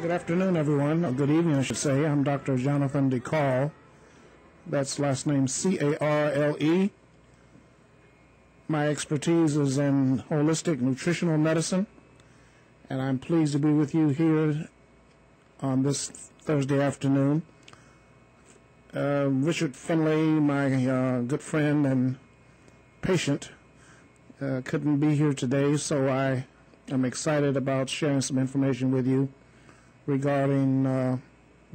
Good afternoon, everyone, or good evening, I should say. I'm Dr. Jonathan D. Carle. That's last name C-A-R-L-E. My expertise is in holistic nutritional medicine, and I'm pleased to be with you here on this Thursday afternoon. Richard Finley, my good friend and patient, couldn't be here today, so I am excited about sharing some information with you regarding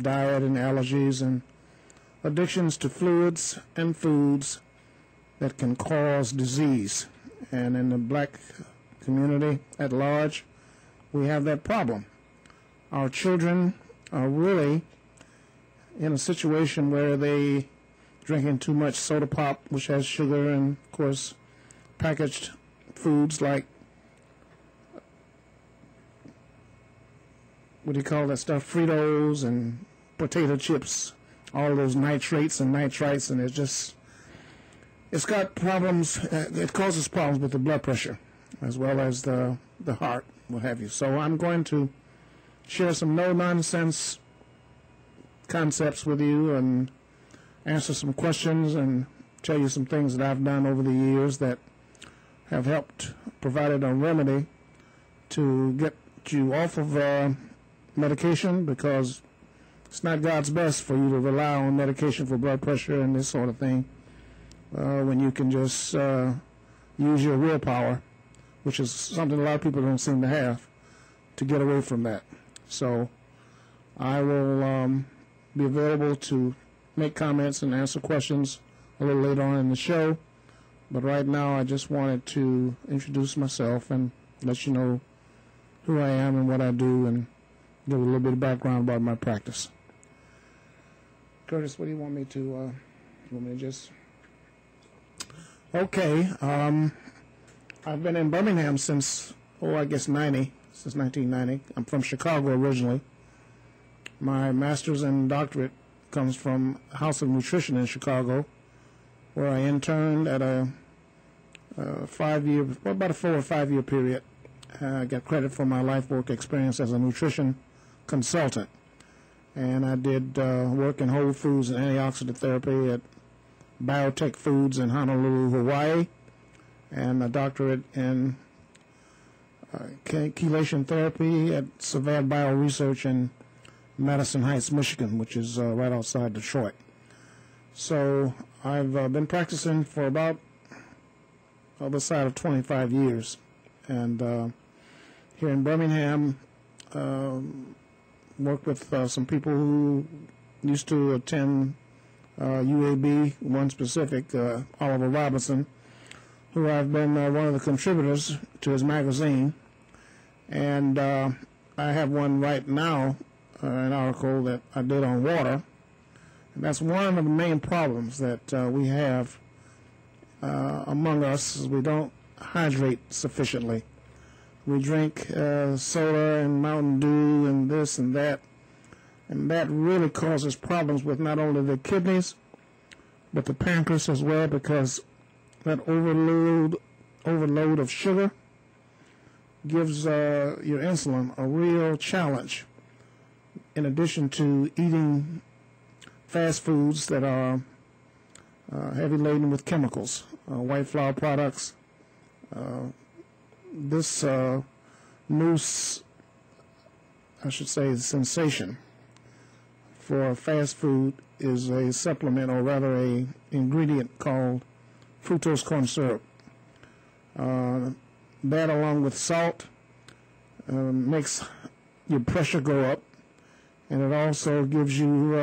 diet and allergies and addictions to fluids and foods that can cause disease. And in the black community at large, we have that problem. Our children are really in a situation where they drinking too much soda pop, which has sugar, and of course packaged foods like, what do you call that stuff, Fritos and potato chips, all those nitrates and nitrites, and it's got problems. It causes problems with the blood pressure as well as the heart, what have you. So I'm going to share some no-nonsense concepts with you and answer some questions and tell you some things that I've done over the years that have helped, provided a remedy to get you off of medication, because it's not God's best for you to rely on medication for blood pressure and this sort of thing when you can just use your willpower, which is something a lot of people don't seem to have, to get away from that. So I will be available to make comments and answer questions a little later on in the show, but right now I just wanted to introduce myself and let you know who I am and what I do, and give a little bit of background about my practice. Curtis, what do you want me to just... Okay, I've been in Birmingham since, I guess since 1990. I'm from Chicago originally. My master's and doctorate comes from House of Nutrition in Chicago, where I interned at a 4 or 5 year period. I got credit for my life work experience as a nutrition consultant, and I did work in Whole Foods and antioxidant therapy at Biotech Foods in Honolulu, Hawaii, and a doctorate in chelation therapy at Savad Bio Research in Madison Heights, Michigan, which is right outside Detroit. So I've been practicing for about the side of 25 years, and here in Birmingham, worked with some people who used to attend UAB, one specific, Oliver Robinson, who I've been one of the contributors to his magazine. And I have one right now, an article that I did on water. And that's one of the main problems that we have among us, is we don't hydrate sufficiently. We drink soda and Mountain Dew and this and that really causes problems with not only the kidneys, but the pancreas as well, because that overload of sugar gives your insulin a real challenge, in addition to eating fast foods that are heavy laden with chemicals, white flour products. This new, I should say, sensation for fast food is a supplement, or rather a ingredient called fructose corn syrup. That, along with salt, makes your pressure go up, and it also gives you,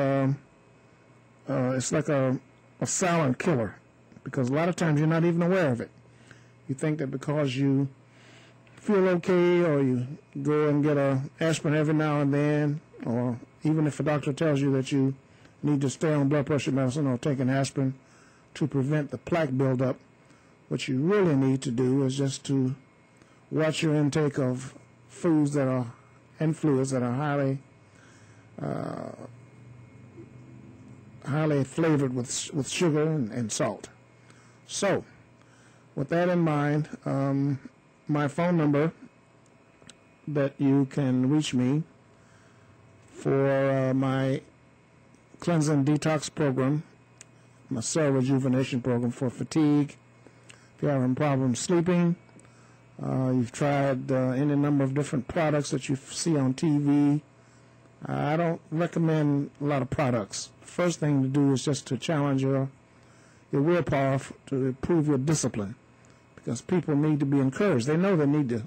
it's like a silent killer, because a lot of times you're not even aware of it. You think that because you feel okay, or you go and get a aspirin every now and then, or even if a doctor tells you that you need to stay on blood pressure medicine or take an aspirin to prevent the plaque buildup, what you really need to do is just to watch your intake of foods that are, and fluids that are highly flavored with sugar and salt. So, with that in mind, my phone number that you can reach me for my cleansing detox program, my cell rejuvenation program for fatigue. If you're having problems sleeping, you've tried any number of different products that you see on TV. I don't recommend a lot of products. First thing to do is just to challenge your willpower to improve your discipline, because people need to be encouraged. They know they need to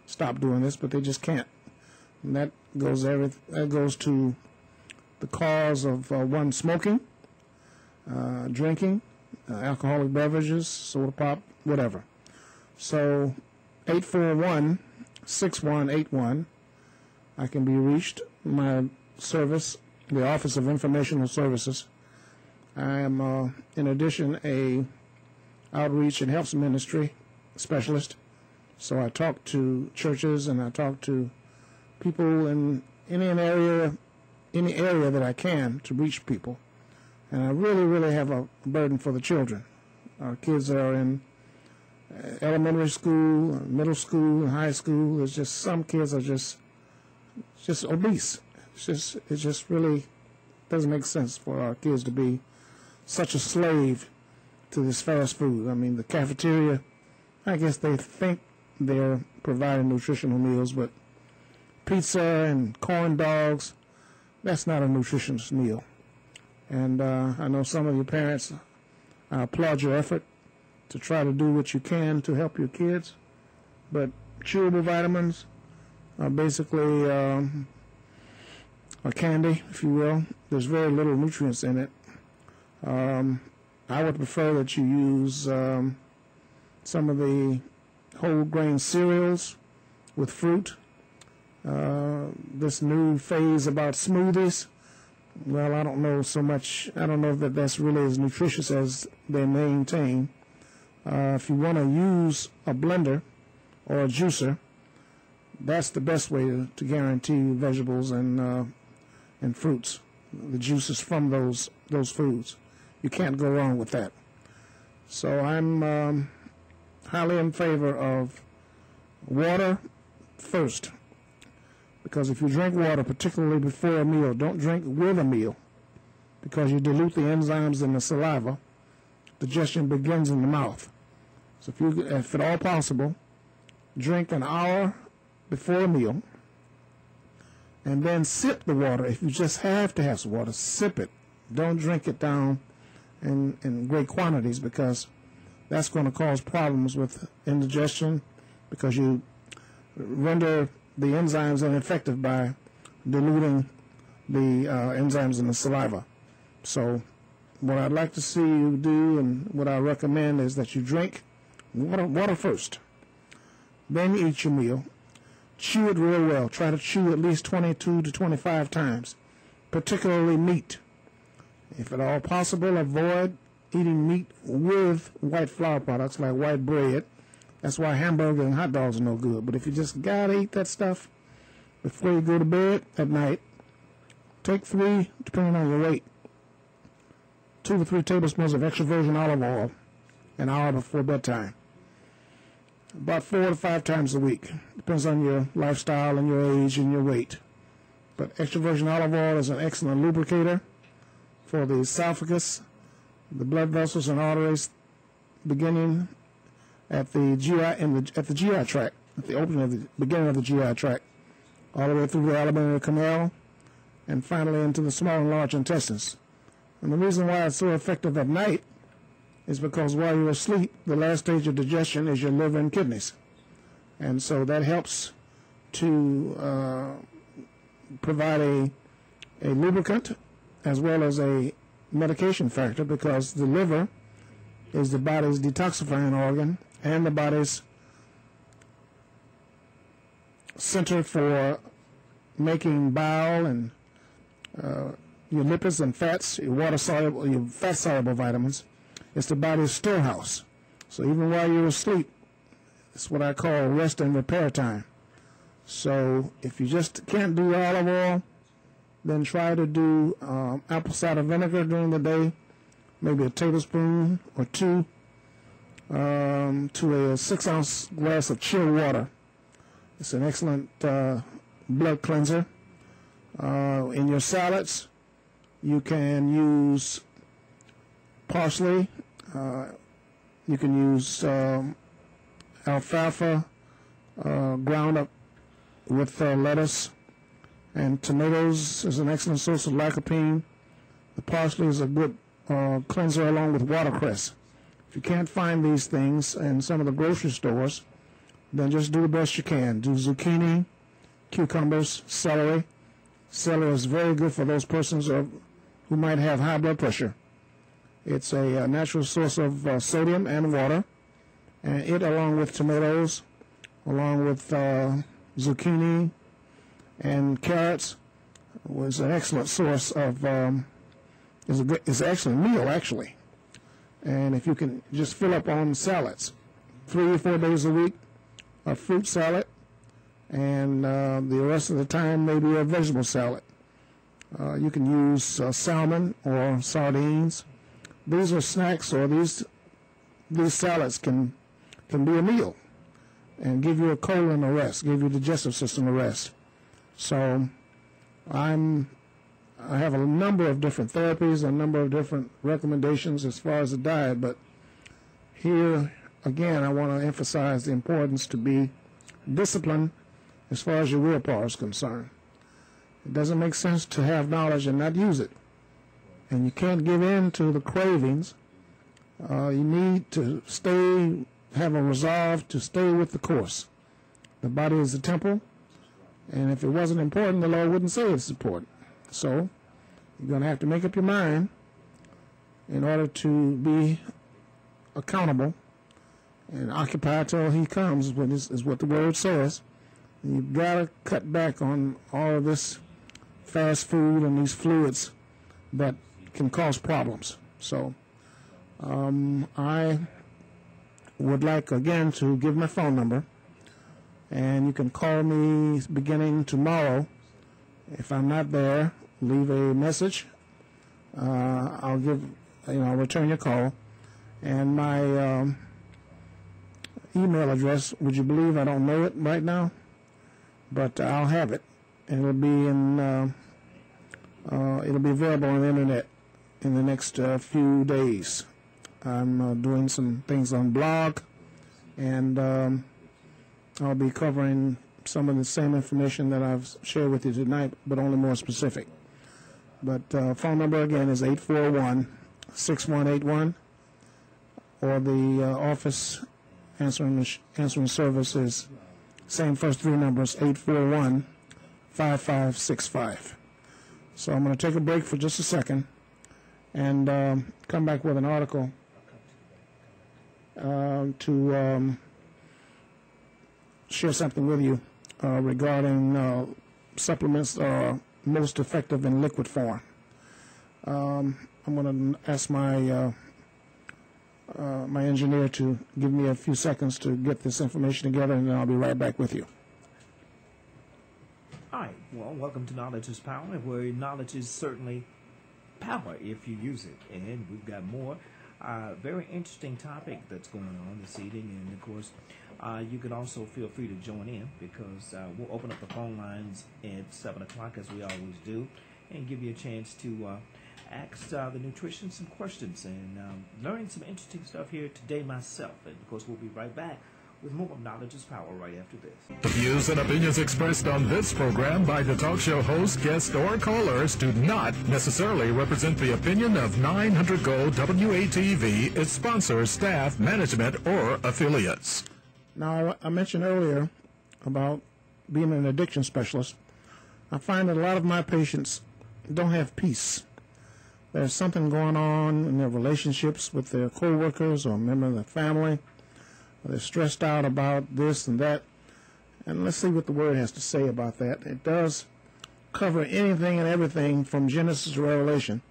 stop doing this, but they just can't. And that goes to the cause of one, smoking, drinking, alcoholic beverages, soda pop, whatever. So 841-6181, I can be reached. My service, the Office of Informational Services. I am, in addition, a outreach and health ministry specialist. So I talk to churches and I talk to people in any area that I can to reach people. And I really, really have a burden for the children. Our kids are in elementary school, middle school, and high school. There's just some kids are just obese. It just really doesn't make sense for our kids to be such a slave to this fast food. I mean, the cafeteria, I guess they think they're providing nutritional meals, but pizza and corn dogs, that's not a nutritious meal. And I know some of you parents, I applaud your effort to try to do what you can to help your kids, but chewable vitamins are basically a candy, if you will. There's very little nutrients in it. I would prefer that you use some of the whole grain cereals with fruit. This new phase about smoothies, well, I don't know so much. I don't know that that's really as nutritious as they maintain. If you want to use a blender or a juicer, that's the best way to guarantee vegetables and fruits, the juices from those foods. You can't go wrong with that. So I'm highly in favor of water first, because if you drink water, particularly before a meal, don't drink with a meal, because you dilute the enzymes in the saliva. Digestion begins in the mouth. So if at all possible, drink an hour before a meal, and then sip the water. If you just have to have some water, sip it. Don't drink it down in great quantities, because that's going to cause problems with indigestion, because you render the enzymes ineffective by diluting the enzymes in the saliva. So what I'd like to see you do, and what I recommend, is that you drink water first. Then you eat your meal. Chew it real well. Try to chew at least 22 to 25 times, particularly meat. If at all possible, avoid eating meat with white flour products like white bread. That's why hamburger and hot dogs are no good. But if you just gotta eat that stuff before you go to bed at night, take 3, depending on your weight, 2 to 3 tablespoons of extra virgin olive oil an hour before bedtime. About 4 to 5 times a week. Depends on your lifestyle and your age and your weight. But extra virgin olive oil is an excellent lubricator for the esophagus, the blood vessels and arteries, beginning at the GI at the GI tract, at the opening of the beginning of the GI tract, all the way through the alimentary canal, and finally into the small and large intestines. And the reason why it's so effective at night is because while you're asleep, the last stage of digestion is your liver and kidneys. And so that helps to provide a lubricant as well as a medication factor, because the liver is the body's detoxifying organ and the body's center for making bile and your lipids and fats, your fat-soluble vitamins. It's the body's storehouse. So even while you're asleep, it's what I call rest and repair time. So if you just can't do olive oil, then try to do apple cider vinegar during the day, maybe a tablespoon or 2 to a 6-ounce glass of chilled water. It's an excellent blood cleanser. In your salads, you can use parsley. You can use alfalfa ground up with lettuce, and tomatoes is an excellent source of lycopene. The parsley is a good cleanser along with watercress. If you can't find these things in some of the grocery stores, then just do the best you can. Do zucchini, cucumbers, celery. Celery is very good for those persons who might have high blood pressure. It's a natural source of sodium and water, and it, along with tomatoes, along with zucchini and carrots, was an excellent source of is an excellent meal, actually. And if you can just fill up on salads, 3 or 4 days a week, a fruit salad, and the rest of the time maybe a vegetable salad. You can use salmon or sardines. These are snacks, or these salads can be a meal and give your colon a rest, give your digestive system a rest. So I have a number of different therapies, a number of different recommendations as far as the diet, but here again I want to emphasize the importance to be disciplined as far as your willpower is concerned. It doesn't make sense to have knowledge and not use it. And you can't give in to the cravings. You need to have a resolve to stay with the course. The body is the temple, and if it wasn't important, the Lord wouldn't say it's important. So you're going to have to make up your mind in order to be accountable and occupy till He comes, is what the Word says. And you've got to cut back on all of this fast food and these fluids that can cause problems. So I would like again to give my phone number, and you can call me beginning tomorrow. If I'm not there, leave a message. I'll return your call. And my email address, would you believe I don't know it right now? But I'll have it, and it'll be available on the internet in the next few days. I'm doing some things on blog, and I'll be covering some of the same information that I've shared with you tonight, but only more specific. But phone number again is 841-6181, or the office answering service is same first 3 numbers, 841-5565. So I'm going to take a break for just a second and come back with an article to share something with you regarding supplements that are most effective in liquid form. I'm going to ask my my engineer to give me a few seconds to get this information together, and then I'll be right back with you. All right. Well, welcome to Knowledge is Power, where knowledge is certainly power if you use it. And we've got more. Very interesting topic that's going on this evening. And, of course, you can also feel free to join in, because we'll open up the phone lines at 7 o'clock, as we always do, and give you a chance to ask the nutritionist some questions and learning some interesting stuff here today myself. And, of course, we'll be right back with more of Knowledge is Power right after this. The views and opinions expressed on this program by the talk show host, guests, or callers do not necessarily represent the opinion of 900 Gold WATV, its sponsors, staff, management, or affiliates. Now, I mentioned earlier about being an addiction specialist. I find that a lot of my patients don't have peace. There's something going on in their relationships with their co-workers or members of their family. They're stressed out about this and that. And let's see what the Word has to say about that. It does cover anything and everything from Genesis to Revelation.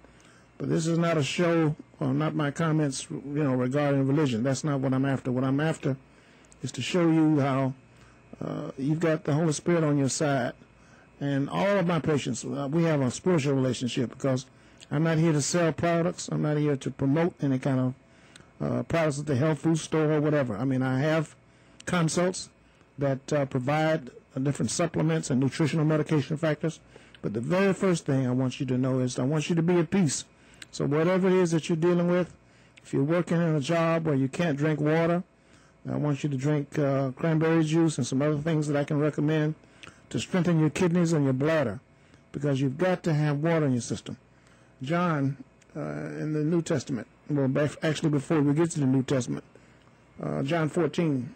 But this is not a show, or not my comments, regarding religion. That's not what I'm after. What I'm after is to show you how you've got the Holy Spirit on your side. And all of my patients, we have a spiritual relationship, because I'm not here to sell products. I'm not here to promote any kind of products at the health food store or whatever. I mean, I have consults that provide different supplements and nutritional medication factors, But the very first thing I want you to know is I want you to be at peace. So whatever it is that you're dealing with, if you're working in a job where you can't drink water, I want you to drink cranberry juice and some other things that I can recommend to strengthen your kidneys and your bladder, because you've got to have water in your system. John, in the New Testament, well, actually before we get to the New Testament, John 14th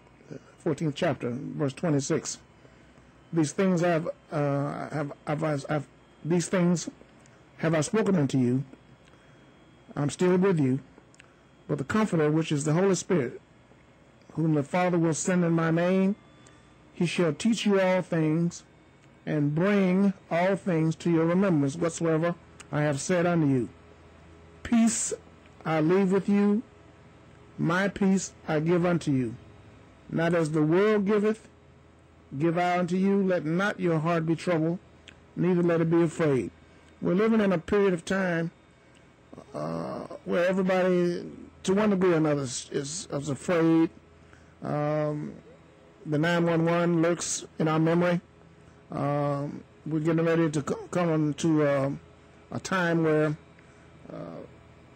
chapter, verse 26. These things these things have I spoken unto you. I'm still with you, but the Comforter, which is the Holy Spirit, whom the Father will send in my name, he shall teach you all things, and bring all things to your remembrance whatsoever I have said unto you. Peace I leave with you, my peace I give unto you. Not as the world giveth, give I unto you. Let not your heart be troubled, neither let it be afraid. We're living in a period of time where everybody, to one degree or another, is afraid. The 911 lurks in our memory. We're getting ready to come into a time where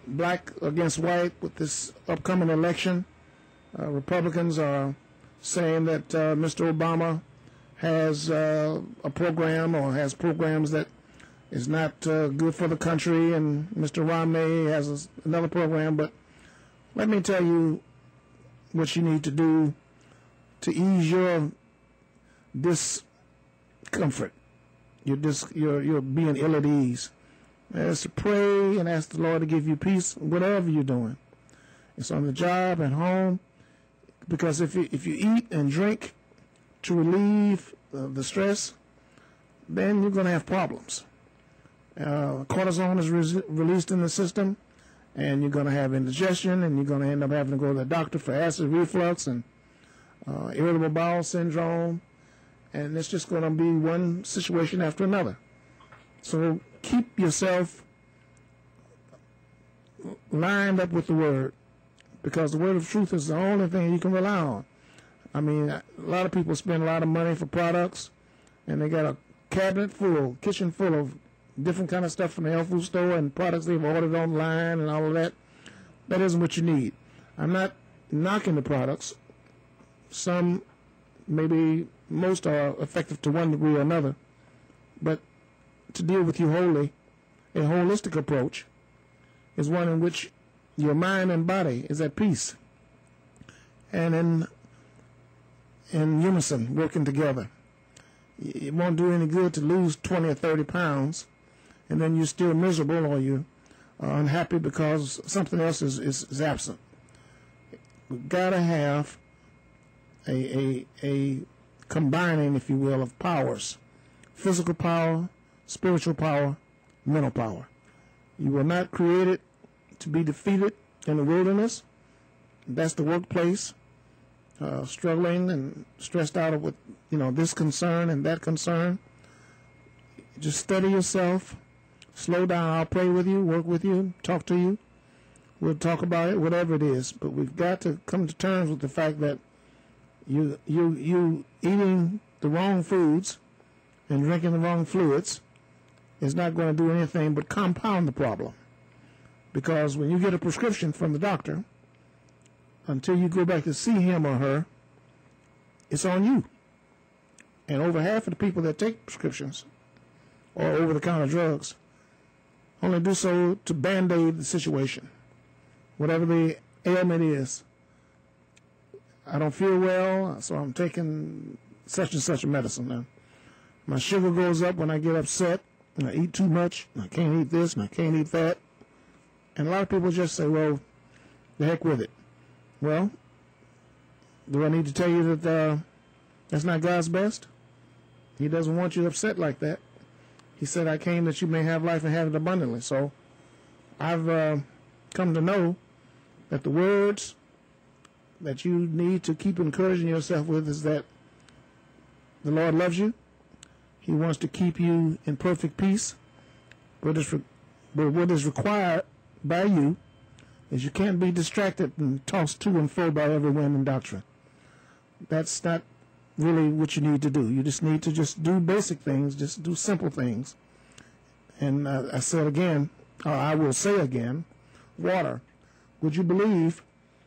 black against white with this upcoming election. Republicans are saying that Mr. Obama has a program or has programs that is not good for the country, and Mr. Romney has another program. But let me tell you what you need to do to ease your discomfort, you're being ill at ease. Is to pray and ask the Lord to give you peace, whatever you're doing. It's on the job, at home, because if you eat and drink to relieve the stress, then you're going to have problems. Cortisone is released in the system, and you're going to have indigestion, and you're going to end up having to go to the doctor for acid reflux and irritable bowel syndrome, and it's just going to be one situation after another. So keep yourself lined up with the Word, because the Word of truth is the only thing you can rely on. I mean, a lot of people spend a lot of money for products, and they got a kitchen full of different kind of stuff from the health food store and products they've ordered online and all of that. That isn't what you need. I'm not knocking the products. Some, maybe most, are effective to one degree or another, but to deal with you wholly, a holistic approach is one in which your mind and body is at peace and in unison, working together. It won't do any good to lose 20 or 30 pounds and then you're still miserable or you're unhappy because something else is absent. We've got to have a combining, if you will, of powers: physical power, spiritual power, mental power. You were not created to be defeated in the wilderness. That's the workplace, struggling and stressed out with, this concern and that concern. Just steady yourself, slow down. I'll pray with you, work with you, talk to you. We'll talk about it, whatever it is. But we've got to come to terms with the fact that you eating the wrong foods and drinking the wrong fluids is not going to do anything but compound the problem. Because when you get a prescription from the doctor, until you go back to see him or her, it's on you. And over half of the people that take prescriptions or over-the-counter drugs only do so to band-aid the situation, whatever the ailment is. I don't feel well, so I'm taking such and such a medicine now. My sugar goes up when I get upset, and I eat too much, and I can't eat this, and I can't eat that. And a lot of people just say, well, the heck with it. Well, do I need to tell you that that's not God's best? He doesn't want you upset like that. He said, I came that you may have life and have it abundantly. So I've come to know that the words that you need to keep encouraging yourself with is that the Lord loves you. He wants to keep you in perfect peace. But what is required by you is you can't be distracted and tossed to and fro by every wind and doctrine. That's not really what you need to do. You just need to just do basic things, just do simple things, And I said again, or I will say again, water. Would you believe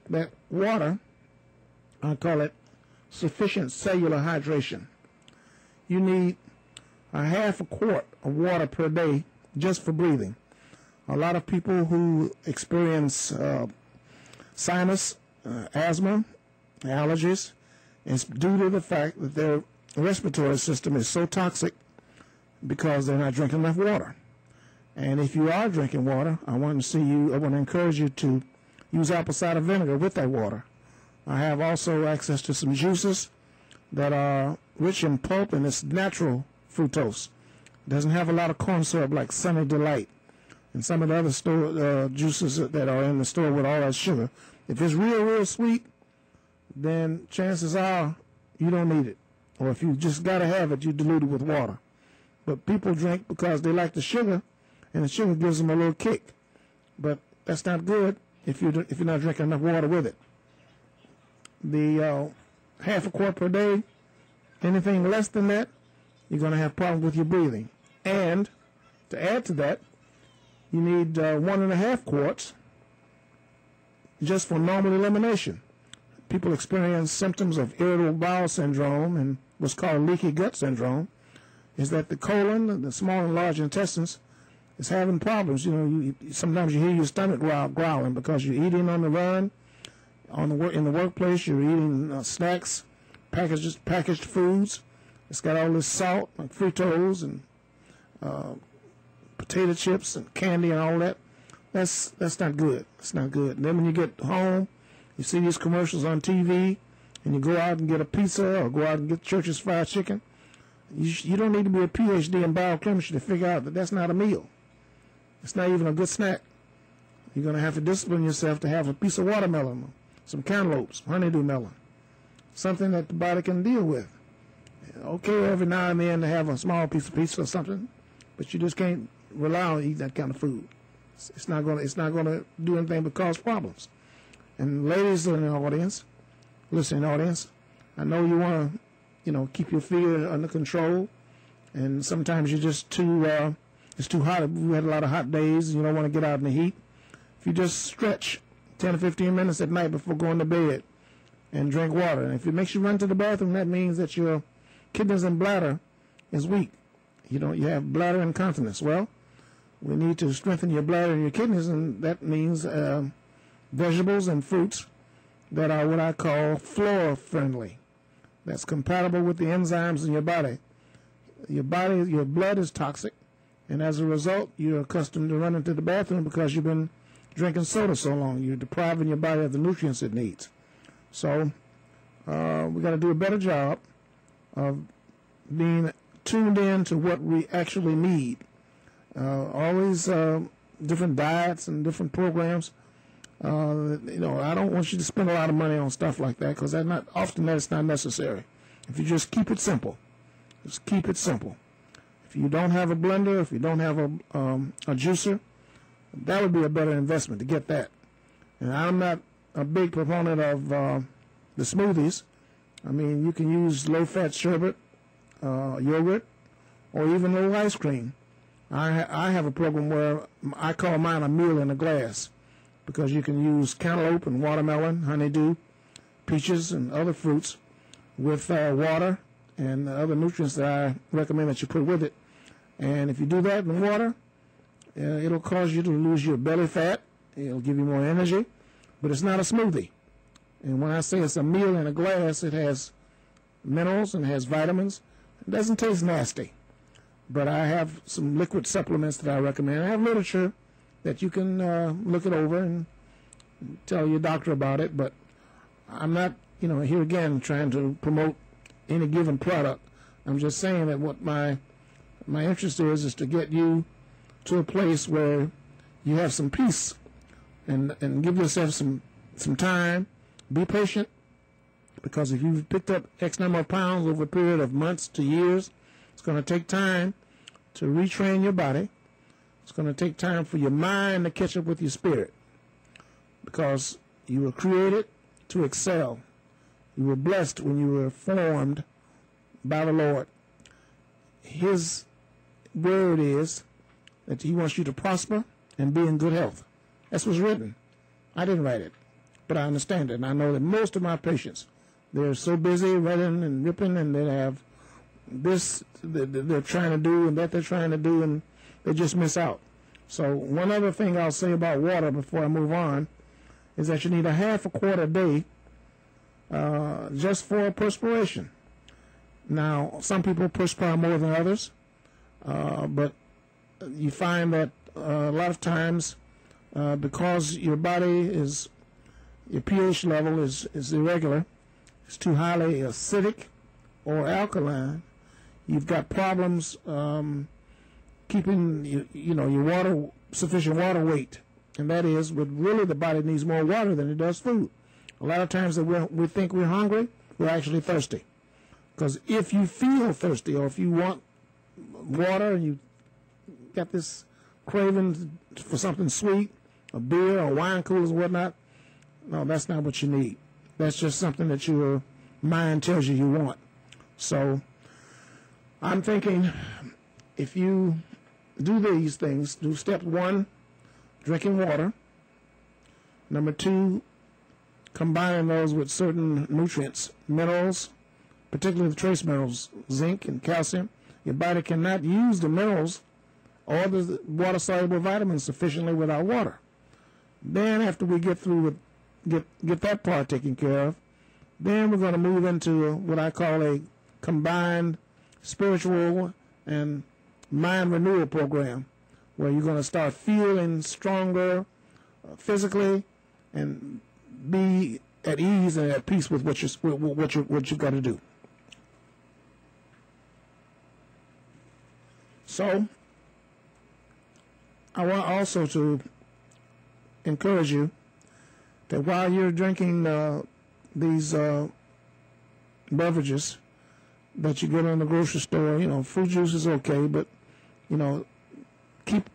that water, I call it sufficient cellular hydration. You need a half a quart of water per day just for breathing. A lot of people who experience sinus, asthma, allergies, it's due to the fact that their respiratory system is so toxic because they're not drinking enough water. And if you are drinking water, I want to encourage you to use apple cider vinegar with that water. I have also access to some juices that are rich in pulp, and it's natural fructose. It doesn't have a lot of corn syrup like Sunny Delight and some of the other store juices that are in the store with all that sugar. If it's real sweet, then chances are you don't need it. Or if you just got to have it, you dilute it with water. But people drink because they like the sugar, and the sugar gives them a little kick. But that's not good if you're not drinking enough water with it. The half a quart per day, anything less than that, you're going to have problems with your breathing. And to add to that, you need 1.5 quarts just for normal elimination. People experience symptoms of irritable bowel syndrome and what's called leaky gut syndrome. Is that the colon, the small and large intestines, is having problems. Sometimes you hear your stomach growling because you're eating on the run, in the workplace. You're eating snacks, packaged foods. It's got all this salt, like Fritos and potato chips and candy and all that. That's not good. It's not good. And then when you get home, you see these commercials on TV, and you go out and get a pizza or go out and get Church's fried chicken. You don't need to be a PhD in biochemistry to figure out that that's not a meal. It's not even a good snack. You're going to have to discipline yourself to have a piece of watermelon, some cantaloupes, honeydew melon, something that the body can deal with. Okay, every now and then to have a small piece of pizza or something, but you just can't rely on eating that kind of food. It's not going to do anything but cause problems. And ladies in the audience, listening audience, I know you want to, keep your fear under control, and sometimes you're just it's too hot. We had a lot of hot days, and you don't want to get out in the heat. If you just stretch 10 or 15 minutes at night before going to bed and drink water, and if it makes you run to the bathroom, that means that your kidneys and bladder is weak. You have bladder incontinence. Well, we need to strengthen your bladder and your kidneys, and that means vegetables and fruits that are what I call flora friendly. That's compatible with the enzymes in your body. Your blood is toxic, and as a result, you're accustomed to running to the bathroom because you've been drinking soda so long. You're depriving your body of the nutrients it needs. So we got to do a better job of being tuned in to what we actually need. Always different diets and different programs. I don't want you to spend a lot of money on stuff like that because that's not necessary. If you just keep it simple, just keep it simple. If you don't have a blender, if you don't have a juicer, that would be a better investment to get that. And I'm not a big proponent of the smoothies. I mean, you can use low-fat sherbet, yogurt, or even low ice cream. I have a program where I call mine a meal in a glass, because you can use cantaloupe and watermelon, honeydew, peaches, and other fruits with water and other nutrients that I recommend that you put with it. And if you do that in water, it'll cause you to lose your belly fat. It'll give you more energy, but it's not a smoothie. And when I say it's a meal in a glass, it has minerals and has vitamins. It doesn't taste nasty. But I have some liquid supplements that I recommend. I have literature that you can look it over and tell your doctor about it. But I'm not, here again trying to promote any given product. I'm just saying that what my interest is to get you to a place where you have some peace and give yourself some time. Be patient, because if you've picked up X number of pounds over a period of months to years, it's going to take time to retrain your body. It's going to take time for your mind to catch up with your spirit, because you were created to excel. You were blessed when you were formed by the Lord. His word is that he wants you to prosper and be in good health. That's what's written. I didn't write it, but I understand it. And I know that most of my patients, they're so busy writing and ripping, and they have this they're trying to do and that they're trying to do, and they just miss out. So one other thing I'll say about water before I move on is that you need a half a quart a day just for perspiration. Now, some people perspire more than others, but you find that a lot of times because your body is, your pH level is irregular, it's too highly acidic or alkaline, you've got problems keeping your water, sufficient water weight. And that is, but really the body needs more water than it does food. A lot of times that we think we're hungry, we're actually thirsty. Because if you feel thirsty, or if you want water and you got this craving for something sweet, a beer or wine coolers and whatnot, no, that's not what you need. That's just something that your mind tells you you want. So I'm thinking, if you do these things, do step 1, drinking water. Number 2, combining those with certain nutrients, minerals, particularly the trace minerals, zinc and calcium. Your body cannot use the minerals or the water-soluble vitamins sufficiently without water. Then after we get through with get that part taken care of, then we're going to move into what I call a combined spiritual and mind renewal program, where you're going to start feeling stronger physically and be at ease and at peace with what you got to do. So I want also to encourage you that while you're drinking these beverages that you get in the grocery store, fruit juice is okay, but keep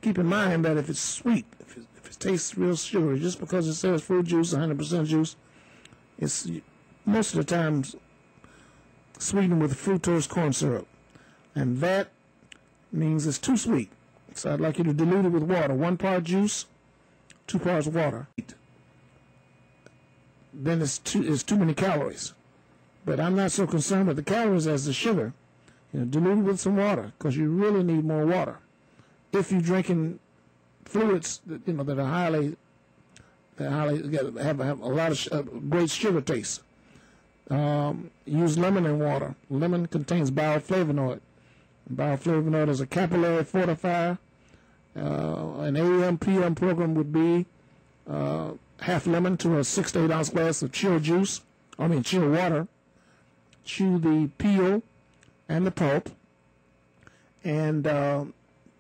in mind that if it's sweet, if it tastes real sugary, just because it says fruit juice, 100% juice, it's most of the time sweetened with fructose corn syrup, and that means it's too sweet. So I'd like you to dilute it with water. 1 part juice, 2 parts water. Then it's too many calories. But I'm not so concerned with the calories as the sugar. Dilute it with some water, because you really need more water. If you're drinking fluids that are highly have a lot of great sugar taste, use lemon in water. Lemon contains bioflavonoid. Bioflavonoid is a capillary fortifier. An AM/PM program would be half lemon to a 6 to 8 ounce glass of chilled water. Chew the peel and the pulp. And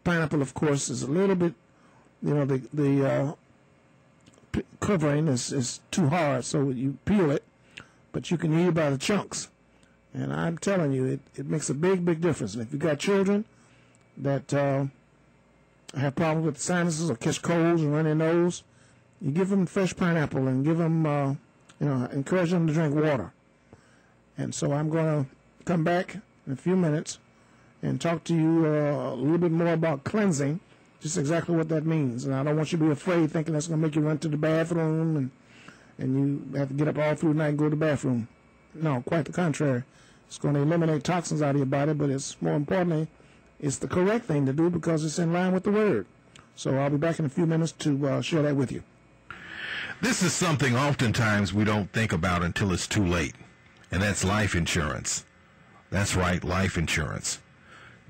pineapple, of course, is a little bit, the covering is too hard, so you peel it, but you can eat it by the chunks. And I'm telling you, it makes a big, big difference. And if you've got children that have problems with sinuses or catch colds and runny nose, you give them fresh pineapple and give them, encourage them to drink water. And so I'm going to come back in a few minutes and talk to you a little bit more about cleansing, just exactly what that means. And I don't want you to be afraid thinking that's going to make you run to the bathroom and you have to get up all through the night and go to the bathroom. No, quite the contrary. It's going to eliminate toxins out of your body, but it's more importantly, it's the correct thing to do because it's in line with the Word. So I'll be back in a few minutes to share that with you. This is something oftentimes we don't think about until it's too late, and that's life insurance. That's right, life insurance.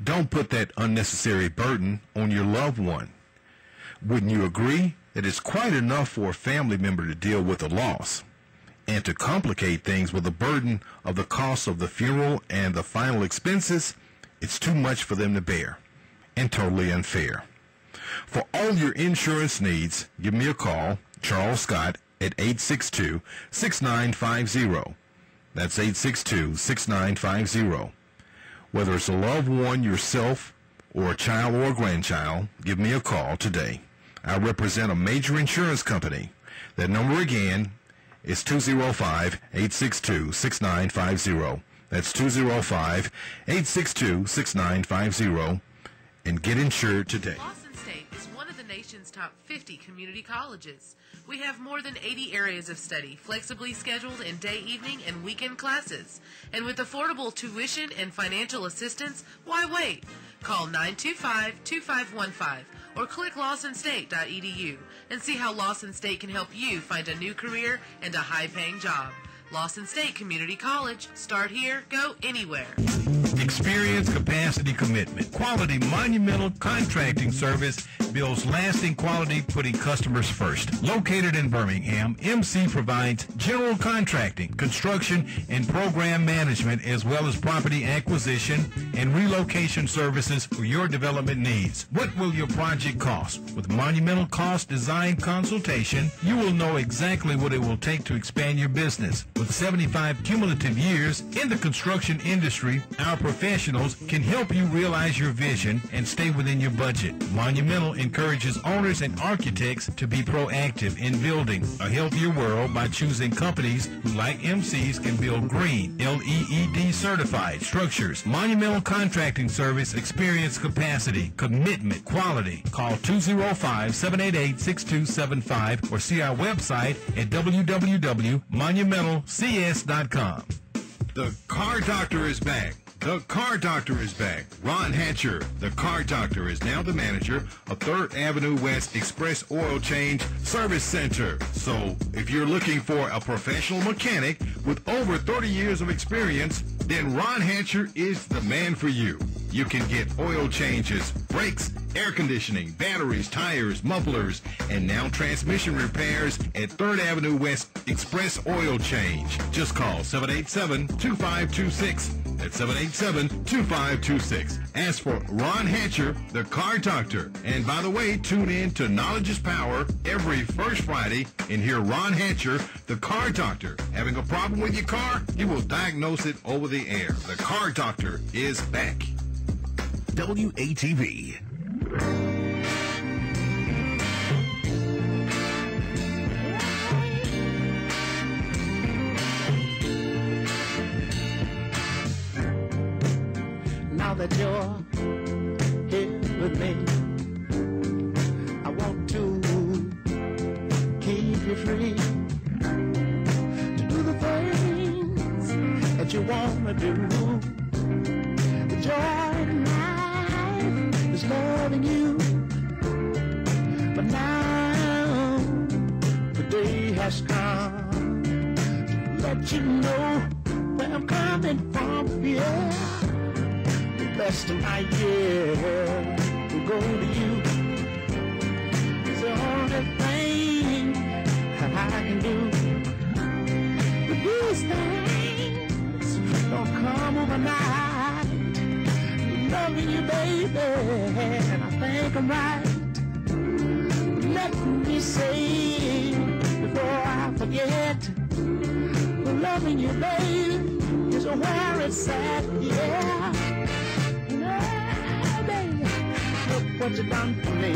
Don't put that unnecessary burden on your loved one. Wouldn't you agree that it's quite enough for a family member to deal with a loss, and to complicate things with the burden of the cost of the funeral and the final expenses? It's too much for them to bear, and totally unfair. For all your insurance needs, give me a call, Charles Scott, at 862-6950. That's 862-6950. Whether it's a loved one, yourself, or a child or a grandchild, give me a call today. I represent a major insurance company. That number again is 205-862-6950. That's 205-862-6950. and get insured today. Lawson State is one of the nation's top 50 community colleges. We have more than 80 areas of study, flexibly scheduled in day, evening, and weekend classes. And with affordable tuition and financial assistance, why wait? Call 925-2515 or click lawsonstate.edu and see how Lawson State can help you find a new career and a high-paying job. Lawson State Community College. Start here, go anywhere. Experience, capacity, commitment. Quality Monumental Contracting Service builds lasting quality, putting customers first. Located in Birmingham, MC provides general contracting, construction, and program management, as well as property acquisition and relocation services for your development needs. What will your project cost? With Monumental Cost Design Consultation, you will know exactly what it will take to expand your business. With 75 cumulative years in the construction industry, our professionals can help you realize your vision and stay within your budget. Monumental encourages owners and architects to be proactive in building a healthier world by choosing companies who, like MCs, can build green, LEED certified structures. Monumental Contracting Service, experience, capacity, commitment, quality. Call 205-788-6275 or see our website at www.monumentalcs.com. The Car Doctor is back. The Car Doctor is back. Ron Hatcher, the Car Doctor, is now the manager of 3rd Avenue West Express Oil Change Service Center. So if you're looking for a professional mechanic with over 30 years of experience, then Ron Hatcher is the man for you. You can get oil changes, brakes, air conditioning, batteries, tires, mufflers, and now transmission repairs at 3rd Avenue West Express Oil Change. Just call 787-2526. That's 787-2526. Ask for Ron Hatcher, the Car Doctor. And by the way, tune in to Knowledge is Power every first Friday and hear Ron Hatcher, the Car Doctor. Having a problem with your car? He will diagnose it over the air. The Car Doctor is back. WATV. Now that you're here with me, I want to keep you free to do the things that you want to do. The joy in life is loving you, but now the day has come to let you know where I'm coming from, yeah. The best of my year will go to you. It's the only thing I can do. But these things don't come overnight. Loving you, baby, and I think I'm right. Let me say before I forget, loving you, baby, is where it's at, yeah. Yeah, baby, look what you done for me.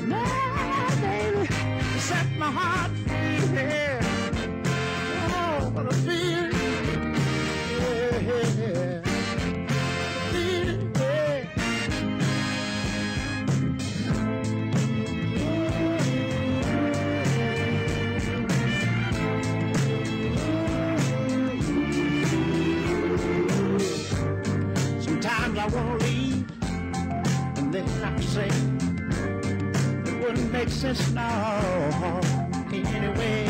Yeah, baby, you set my heart free, yeah. Oh, what a feeling, yeah. Sometimes I want to leave, and then I say it wouldn't make sense now anyway.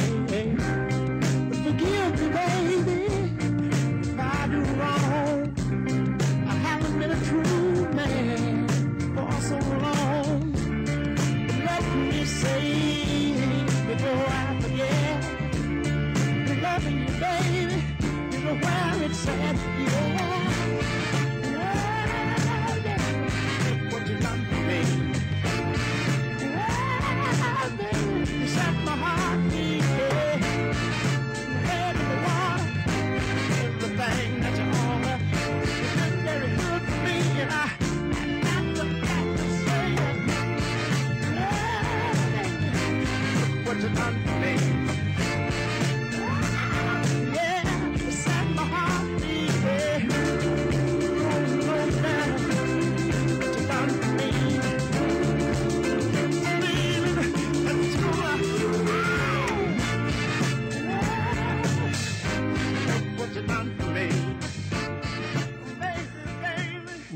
But forgive me, baby, if I do wrong. I haven't been a true man for so long. But let me say before I forget, loving you, baby, is where it's at, yeah. What you done for me? Yeah, baby, you set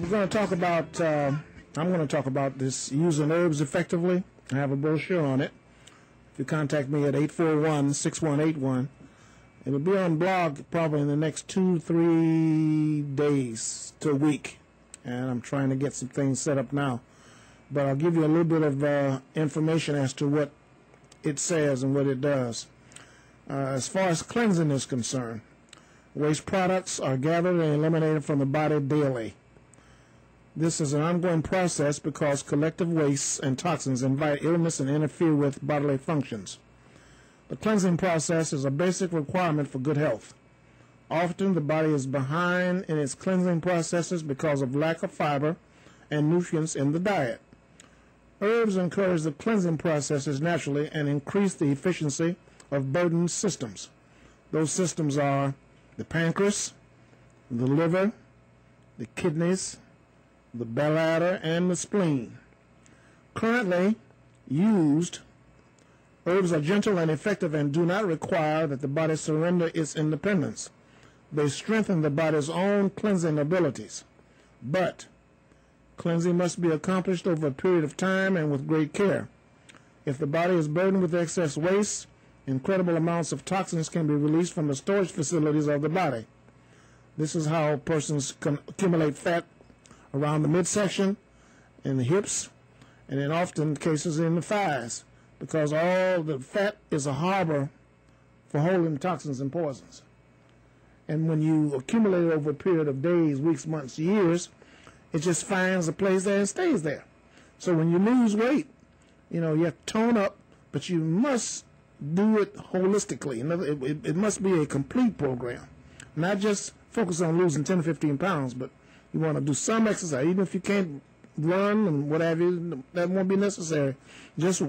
we're going to talk about, I'm going to talk about this using herbs effectively. I have a brochure on it. If you contact me at 841-6181, it'll be on blog probably in the next 2-3 days to a week. And I'm trying to get some things set up now. But I'll give you a little bit of information as to what it says and what it does. As far as cleansing is concerned, waste products are gathered and eliminated from the body daily. This is an ongoing process because collective wastes and toxins invite illness and interfere with bodily functions. The cleansing process is a basic requirement for good health. Often the body is behind in its cleansing processes because of lack of fiber and nutrients in the diet. Herbs encourage the cleansing processes naturally and increase the efficiency of burdened systems. Those systems are the pancreas, the liver, the kidneys, the bladder, and the spleen. Currently used, herbs are gentle and effective and do not require that the body surrender its independence. They strengthen the body's own cleansing abilities. But cleansing must be accomplished over a period of time and with great care. If the body is burdened with excess waste, incredible amounts of toxins can be released from the storage facilities of the body. This is how persons can accumulate fat around the midsection, in the hips, and in often cases in the thighs, because all the fat is a harbor for holding toxins and poisons. And when you accumulate it over a period of days, weeks, months, years, it just finds a place there and stays there. So when you lose weight, you have to tone up, but you must do it holistically. It must be a complete program, not just focus on losing 10 or 15 pounds, but you want to do some exercise. Even if you can't run and what have you, that won't be necessary. Just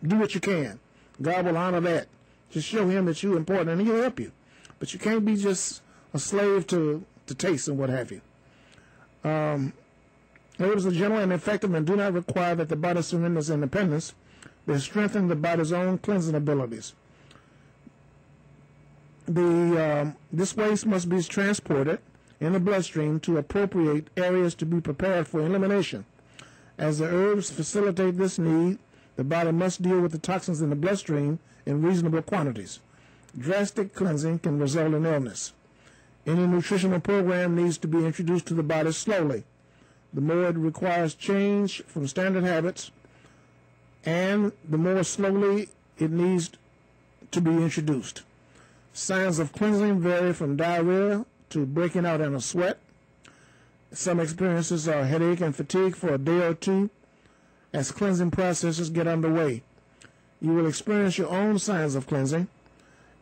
do what you can. God will honor that. Just show him that you're important and he'll help you. But you can't be just a slave to taste and what have you. Herbs are gentle and effective and do not require that the body surrenders independence. They strengthen the body's own cleansing abilities. This waste must be transported in the bloodstream to appropriate areas to be prepared for elimination. As the herbs facilitate this need, the body must deal with the toxins in the bloodstream in reasonable quantities. Drastic cleansing can result in illness. Any nutritional program needs to be introduced to the body slowly. The more it requires change from standard habits, and the more slowly it needs to be introduced. Signs of cleansing vary from diarrhea to breaking out in a sweat. Some experiences are headache and fatigue for a day or two as cleansing processes get underway. You will experience your own signs of cleansing,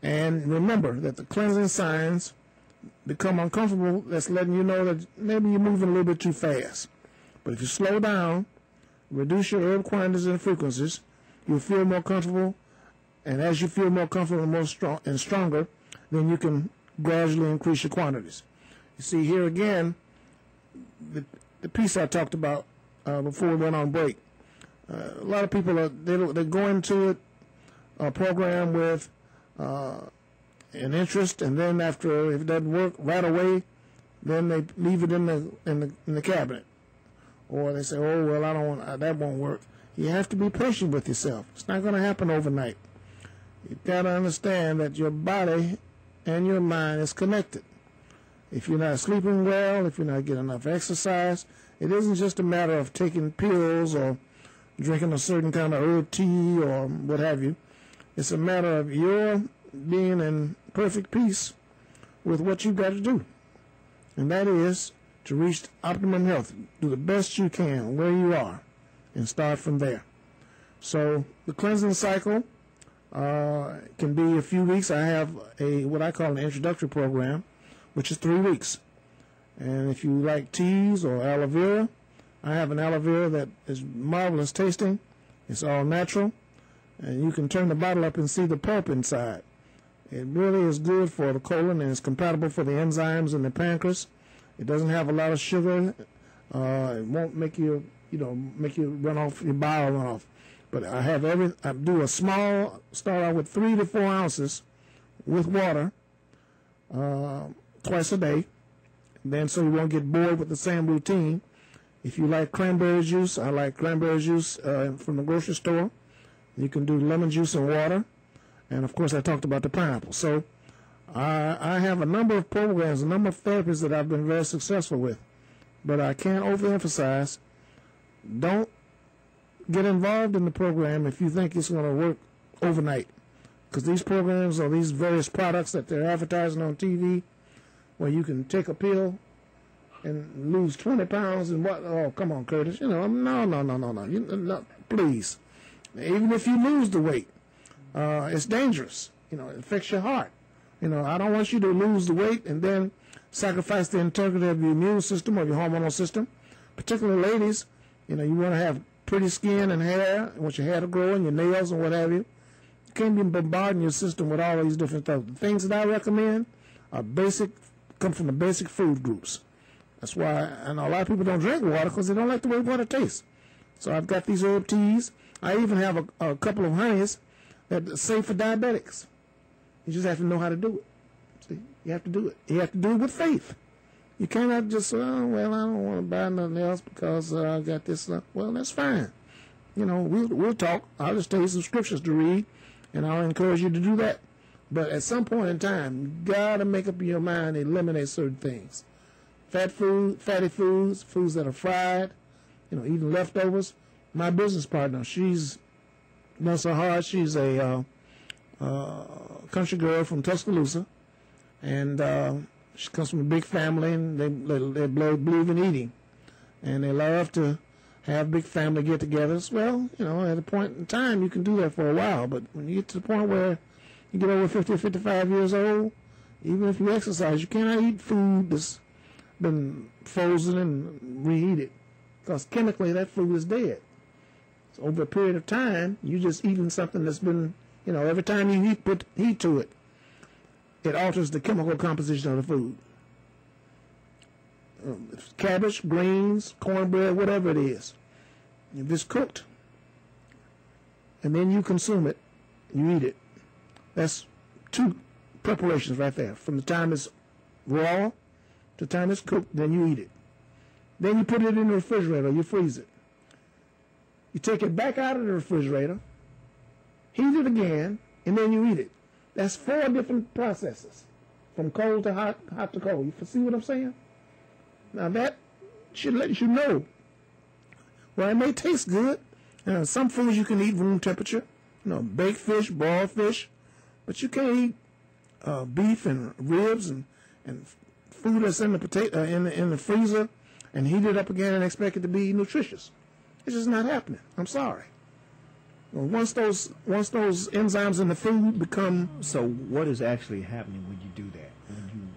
and remember that the cleansing signs become uncomfortable. That's letting you know that maybe you're moving a little bit too fast. But if you slow down, reduce your herb quantities and frequencies, you'll feel more comfortable, and as you feel more comfortable and stronger, then you can gradually increase your quantities. You see here again, the piece I talked about before we went on break. A lot of people they go into a program with an interest, and then after, if it doesn't work right away, then they leave it in the cabinet, or they say, "Oh well, I don't want that won't work." You have to be patient with yourself. It's not going to happen overnight. You've got to understand that your body and your mind is connected. If you're not sleeping well, if you're not getting enough exercise, it isn't just a matter of taking pills or drinking a certain kind of herb tea or what have you. It's a matter of your being in perfect peace with what you've got to do. And that is to reach optimum health. Do the best you can where you are and start from there. So the cleansing cycle can be a few weeks. I have what I call an introductory program, which is 3 weeks. And if you like teas or aloe vera, I have an aloe vera that is marvelous tasting. It's all natural. And you can turn the bottle up and see the pulp inside. It really is good for the colon, and it's compatible for the enzymes in the pancreas. It doesn't have a lot of sugar. It won't make you run off, your bile run off. But I do a small, start out with 3 to 4 ounces with water twice a day. Then so you won't get bored with the same routine. If you like cranberry juice, I like cranberry juice from the grocery store. You can do lemon juice and water. And, of course, I talked about the pineapple. So I have a number of programs, a number of therapies that I've been very successful with. But I can't overemphasize, don't get involved in the program if you think it's going to work overnight. Because these programs or these various products that they're advertising on TV, where you can take a pill and lose 20 pounds and what? Oh, come on, Curtis. No. No, please. Even if you lose the weight, it's dangerous. It affects your heart. I don't want you to lose the weight and then sacrifice the integrity of your immune system or your hormonal system. Particularly ladies, you want to have pretty skin and hair. You want your hair to grow and your nails and what have you. You can't be bombarding your system with all these different stuff. The things that I recommend are basic, come from the basic food groups. That's why I know a lot of people don't drink water because they don't like the way water tastes. So I've got these herb teas. I even have a couple of honeys that are safe for diabetics. You just have to know how to do it. See, you have to do it. You have to do it with faith. You cannot just say, oh, well, I don't want to buy nothing else because I got this stuff. Well, that's fine. We'll talk. I'll just tell you some scriptures to read, and I'll encourage you to do that. But at some point in time, you got to make up your mind and eliminate certain things. Fatty foods, foods that are fried, eating leftovers. My business partner, she's not so hard. She's a country girl from Tuscaloosa, and she comes from a big family, and they believe in eating, and they love to have big family get-togethers. Well, at a point in time, you can do that for a while, but when you get to the point where you get over 50 or 55 years old, even if you exercise, you cannot eat food that's been frozen and reheated, because chemically that food is dead. So over a period of time, you're just eating something that's been, every time you put heat to it, it alters the chemical composition of the food. Cabbage, greens, cornbread, whatever it is. If it's cooked, and then you consume it, you eat it. That's 2 preparations right there. From the time it's raw to the time it's cooked, then you eat it. Then you put it in the refrigerator, you freeze it. You take it back out of the refrigerator, heat it again, and then you eat it. That's 4 different processes, from cold to hot, hot to cold. You see what I'm saying? Now that should let you know. Well, it may taste good. Some foods you can eat room temperature, baked fish, boiled fish, but you can't eat beef and ribs and food that's in the in the freezer and heat it up again and expect it to be nutritious. It's just not happening. I'm sorry. Well, once those enzymes in the food become. So what is actually happening when you do that? When you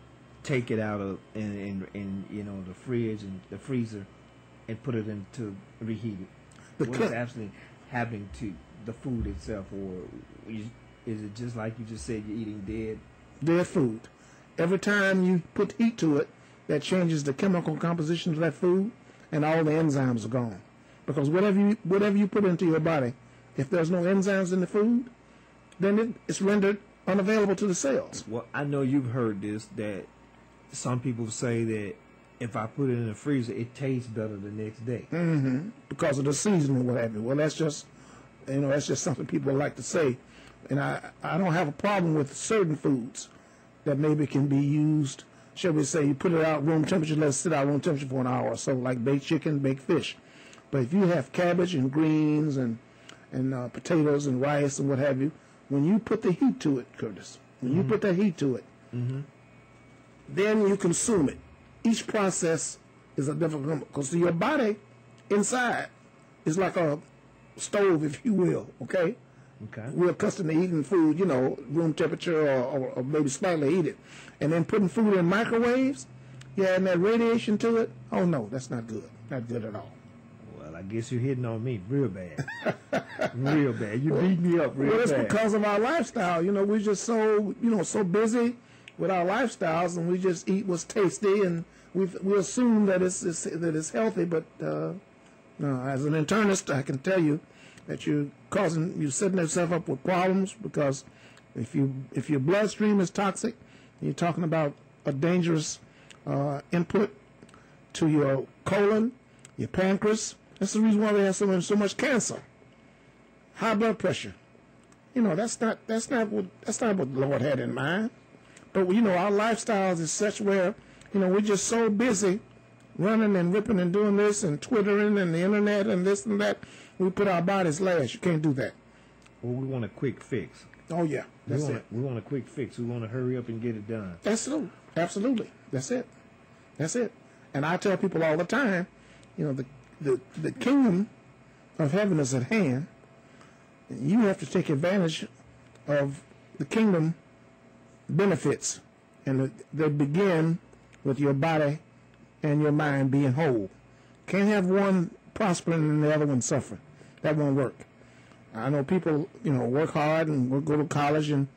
take it out of in the fridge and the freezer and put it into reheat it? What is actually happening to the food itself, or is it just like you just said, you're eating dead food? Every time you put heat to it, that changes the chemical composition of that food, and all the enzymes are gone. Because whatever you put into your body, if there's no enzymes in the food, then it's rendered unavailable to the cells. Well, I know you've heard this, that some people say that if I put it in the freezer, it tastes better the next day. Mm-hmm. Because of the seasoning, what have you. Well, that's just something people like to say. And I don't have a problem with certain foods that maybe can be used, shall we say, you put it out room temperature, let it sit out room temperature for an hour or so, like baked chicken, baked fish. But if you have cabbage and greens and potatoes and rice and what have you, when you put the heat to it, Curtis, when you put that heat to it, then you consume it. Each process is a different, because your body inside is like a stove, if you will, okay? Okay. We're accustomed to eating food, room temperature or maybe slightly heated. And then putting food in microwaves, and that radiation to it, oh no, that's not good. Not good at all. Well, I guess you're hitting on me real bad. Real bad. You beat me up real bad. Well, it's because of our lifestyle. We're just so, so busy with our lifestyles, and we just eat what's tasty, and we assume that it's healthy, but no, as an internist, I can tell you that you're setting yourself up with problems, because if your bloodstream is toxic, you're talking about a dangerous input to your colon, your pancreas. That's the reason why we have so much cancer. High blood pressure. You know, that's not what the Lord had in mind. But you know, our lifestyles is such where, you know, we're just so busy running and ripping and doing this and Twittering and the internet and this and that. We put our bodies last. You can't do that. Well, we want a quick fix. Oh yeah, that's it. We want a quick fix. We want to hurry up and get it done. Absolutely. That's it. And I tell people all the time, you know, the kingdom of heaven is at hand. You have to take advantage of the kingdom benefits, and they begin with your body and your mind being whole. Can't have one prospering and the other one suffering. That won't work. I know people, you know, work hard and go to college and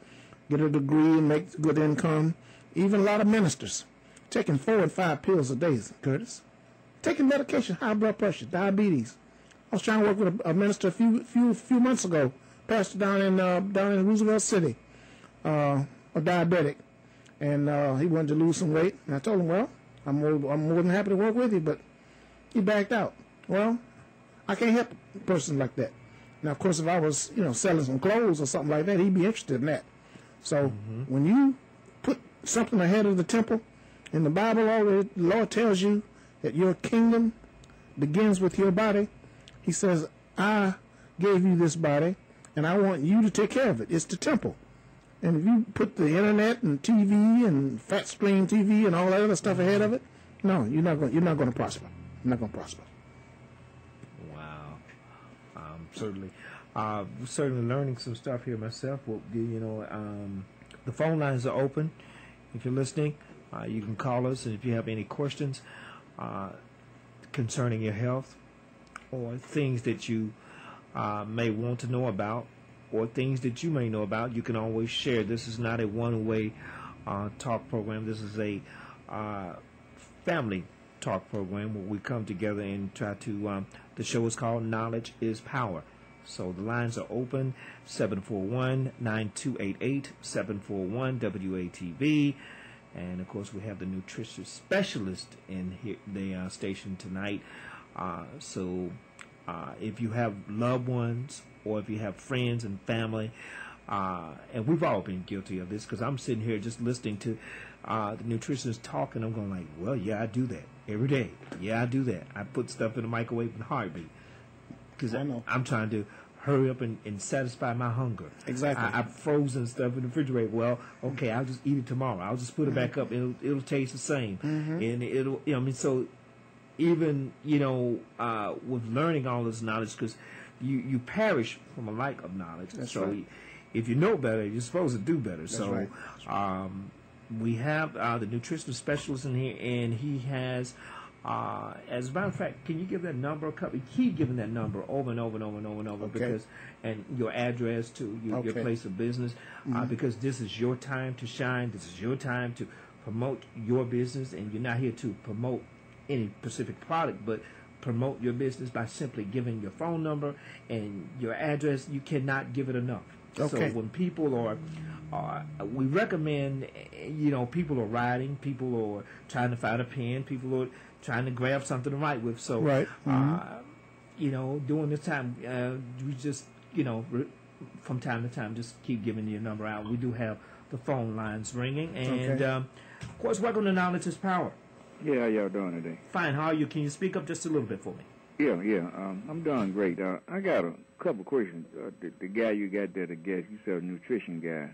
get a degree and make good income. Even a lot of ministers taking 4 and 5 pills a day, Curtis. Taking medication, high blood pressure, diabetes. I was trying to work with a minister a few months ago, pastor down in Roosevelt City, a diabetic, and he wanted to lose some weight. And I told him, well, I'm more than happy to work with you, but he backed out. Well, I can't help a person like that. Now, of course, if I was, you know, selling some clothes or something like that, he'd be interested in that. So when you put something ahead of the temple, in the Bible, already, the Lord tells you that your kingdom begins with your body. He says, I gave you this body, and I want you to take care of it. It's the temple. And if you put the internet and TV and fat screen TV and all that other stuff ahead of it, no, you're not going to prosper. You're not going to prosper. Wow. Certainly learning some stuff here myself. Well, you know, the phone lines are open. If you're listening, you can call us, and if you have any questions concerning your health or things that you may want to know about or things that you may know about, you can always share. This is not a one-way talk program. This is a family talk program where we come together and try to, the show is called Knowledge is Power. So the lines are open, 741-9288, 741-WATV. And, of course, we have the nutrition specialist in here, the station tonight. So if you have loved ones or if you have friends and family, and we've all been guilty of this because I'm sitting here just listening to the nutritionist talk, and I'm going like, well, yeah, I do that every day. Yeah, I do that. I put stuff in the microwave in a heartbeat because I'm trying to hurry up and satisfy my hunger. Exactly. I've frozen stuff in the refrigerator. Well, okay, I'll just eat it tomorrow. I'll just put it back up. It'll taste the same. And it'll, you know, I mean, so even, you know, with learning all this knowledge, because you perish from a lack of knowledge. That's so right. If you know better, you're supposed to do better. That's so right. we have the nutritional specialist in here, and he has, as a matter of fact, can you give that number? Keep giving that number over and over and over and over and over, Okay. because, and your address to your place of business, because this is your time to shine. This is your time to promote your business, and you're not here to promote any specific product, but promote your business by simply giving your phone number and your address. You cannot give it enough. Okay. So when people are, we recommend, you know, people are writing, people are trying to find a pen, people are trying to grab something to write with. So, Right. you know, during this time, we just, you know, from time to time, just keep giving your number out. We do have the phone lines ringing, and of course, welcome to Knowledge is Power. Yeah, how y'all doing today? Fine. How are you? Can you speak up just a little bit for me? Yeah. I'm doing great. I got a couple questions. The guy you got there, the guest, you said a nutrition guy.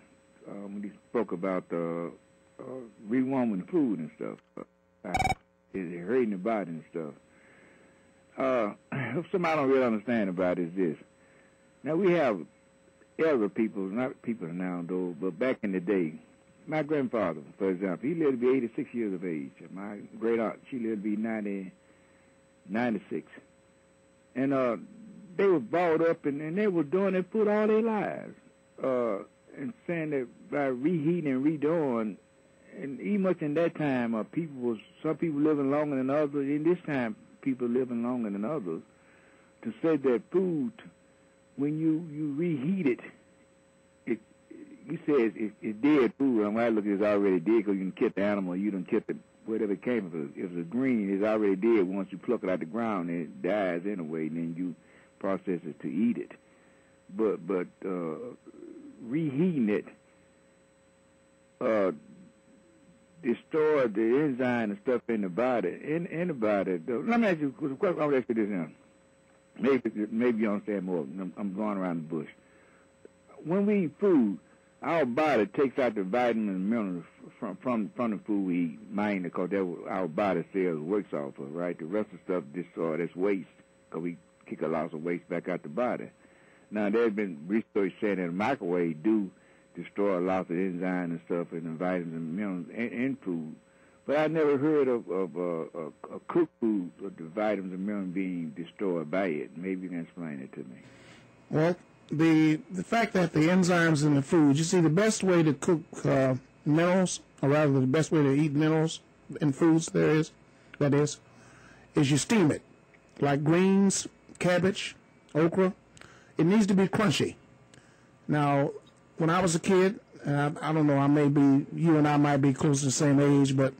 When he spoke about rewarming the food and stuff, is it hurting the body and stuff? Something I don't really understand about is this. Now we have elder people, not people now though, but back in the day. My grandfather, for example, he lived to be 86 years of age. My great aunt, she lived to be 96. And they were brought up, and they were doing their food all their lives. And saying that by reheating and redoing, and even much in that time, some people living longer than others. In this time, people living longer than others. To say that food, when you reheat it, you say it's dead food. And when I look at it, it's already dead because you done killed the animal, you done killed whatever it came from. If it's green, it's already dead. Once you pluck it out the ground, it dies anyway, and then you process it to eat it. But reheating it destroy the enzyme and stuff in the body. In the body, let me ask you a question. I'll ask you this now. Maybe you understand more. I'm going around the bush. When we eat food, our body takes out the vitamins and minerals from the food we eat, mainly because that's what our body cells works off of, right? The rest of the stuff destroyed, that's waste, because we kick a lot of waste back out the body. Now, there's been research saying that a microwave do destroy a lot of enzymes and stuff and the vitamins and minerals in food. But I never heard of a cooked food with the vitamins and minerals being destroyed by it. Maybe you can explain it to me. Well, the fact that the enzymes in the food, you see, the best way to cook minerals, or rather the best way to eat minerals in foods is you steam it. Like greens, cabbage, okra, it needs to be crunchy. Now, when I was a kid, I don't know, you and I might be close to the same age, but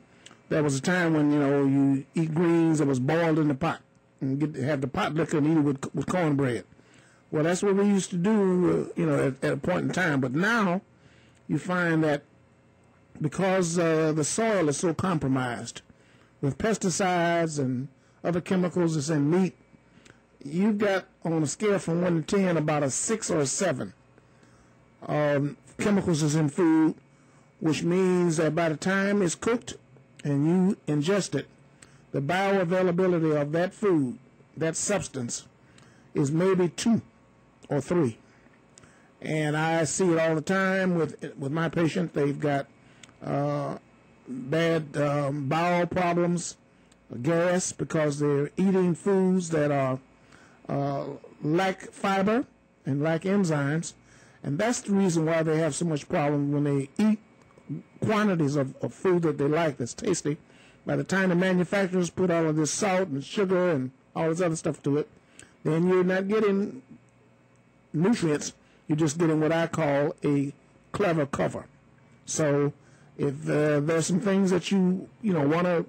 there was a time when, you eat greens that was boiled in the pot and have the pot liquor and eat it with cornbread. Well, that's what we used to do, at a point in time. But now you find that because the soil is so compromised with pesticides and other chemicals that's in meat, you've got, on a scale from 1 to 10, about a 6 or a 7 chemicals is in food, which means that by the time it's cooked and you ingest it, the bioavailability of that food, that substance, is maybe 2 or 3. And I see it all the time with my patient. They've got bad bowel problems, gas, because they're eating foods that are lack fiber and lack enzymes. And that's the reason why they have so much problem when they eat quantities of food that they like, that's tasty. By the time the manufacturers put all of this salt and sugar and all this other stuff to it, then you're not getting nutrients. You're just getting what I call a clever cover. So if there's some things that you want to,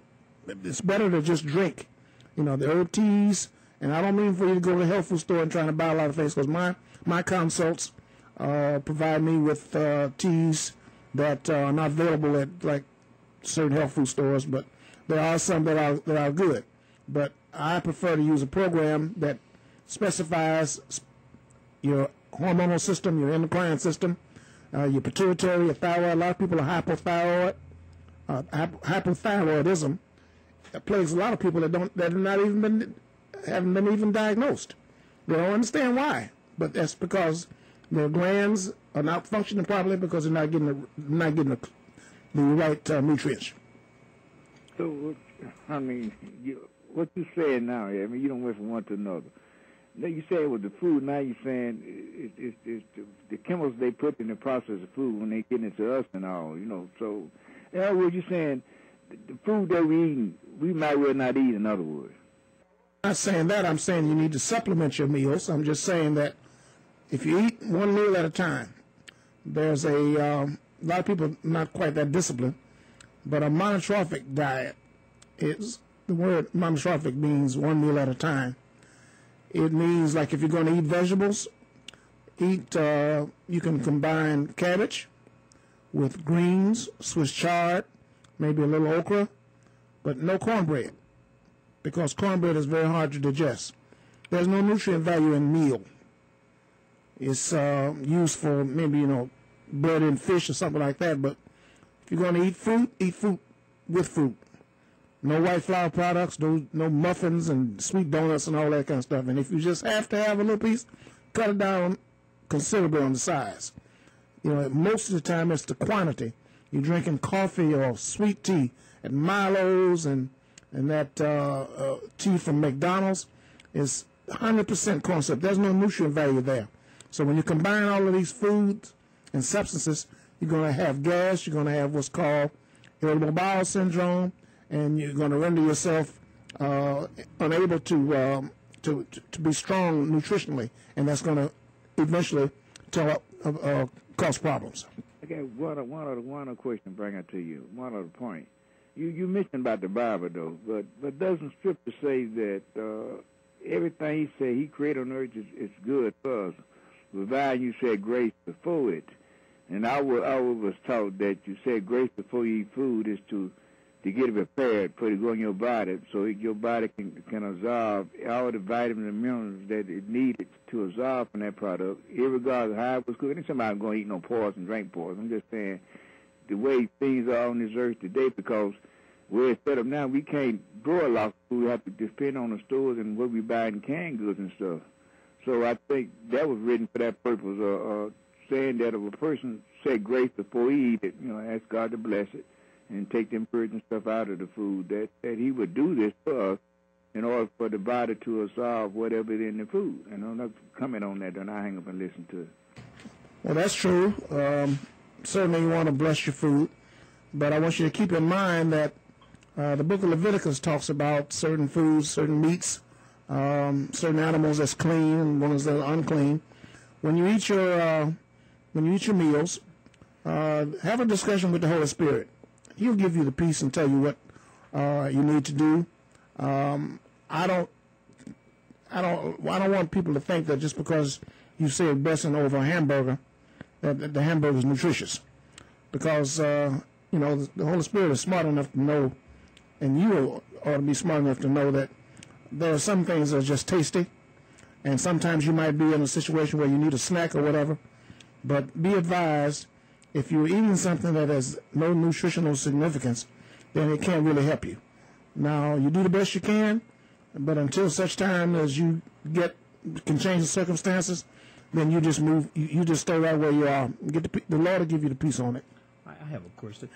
it's better to just drink, the herb teas. And I don't mean for you to go to the health food store and try to buy a lot of things, because my consults provide me with teas that are not available at like certain health food stores, but there are some that are good. But I prefer to use a program that specifies your hormonal system, your endocrine system, your pituitary, your thyroid. A lot of people are hypothyroid. Hypothyroidism plagues a lot of people haven't been even diagnosed. They don't understand why, but that's because their glands are not functioning properly because they're not getting the right nutrients. So, what you saying now? You don't went from one to another. Now you say with the food. Now you're saying it's the chemicals they put in the process of food when they get into us and all. So in other words, you're saying the food that we eating, we might well not eat. In other words, I'm not saying that. I'm saying you need to supplement your meals. I'm just saying that if you eat one meal at a time, there's a lot of people not quite that disciplined, but a monotrophic diet is, the word monotrophic means one meal at a time. It means, like, if you're going to eat vegetables, you can combine cabbage with greens, Swiss chard, maybe a little okra, but no cornbread, because cornbread is very hard to digest. There's no nutrient value in meal. It's used for maybe, bread and fish or something like that, but if you're going to eat fruit with fruit. No white flour products, no muffins and sweet donuts and all that kind of stuff. And if you just have to have a little piece, cut it down considerably on the size. Most of the time it's the quantity. You're drinking coffee or sweet tea at Milo's and that tea from McDonald's is 100% corn syrup. There's no nutrient value there. So when you combine all of these foods and substances, you're going to have gas, you're going to have what's called irritable bowel syndrome, and you're going to render yourself unable to be strong nutritionally, and that's going to eventually cause problems. Okay, one other question to bring it to you. One other point. You mentioned about the Bible, though, but doesn't Scripture say that everything He said He created on earth is good for us, providing you said grace before it? And I was taught that you said grace before you eat food is to get it prepared for it to go in your body, so your body can absorb all the vitamins and minerals that it needed to absorb from that product, irregardless of how it was cooked. And somebody going to eat no poison, drink poison. I'm just saying the way things are on this earth today, because where it's set up now, we can't grow a lot of food. We have to depend on the stores and what we buy in canned goods and stuff. So I think that was written for that purpose, saying that if a person said grace before he eat it, ask God to bless it and take the impurity stuff out of the food, that He would do this for us in order for the body to absorb whatever is in the food. And I'm not comment on that, then I hang up and listen to it. Well, that's true. Certainly you want to bless your food, but I want you to keep in mind that the book of Leviticus talks about certain foods, certain meats, certain animals that's clean and ones that are unclean. When you eat your meals, have a discussion with the Holy Spirit. He'll give you the peace and tell you what you need to do. I don't want people to think that just because you say a blessing over a hamburger, that the hamburger is nutritious, because the Holy Spirit is smart enough to know, and you ought to be smart enough to know that there are some things that are just tasty, and sometimes you might be in a situation where you need a snack or whatever. But be advised, if you're eating something that has no nutritional significance, then it can't really help you. Now, you do the best you can, but until such time as you can change the circumstances, then you just move. You just stay right where you are. The Lord will give you the peace on it. I have a question.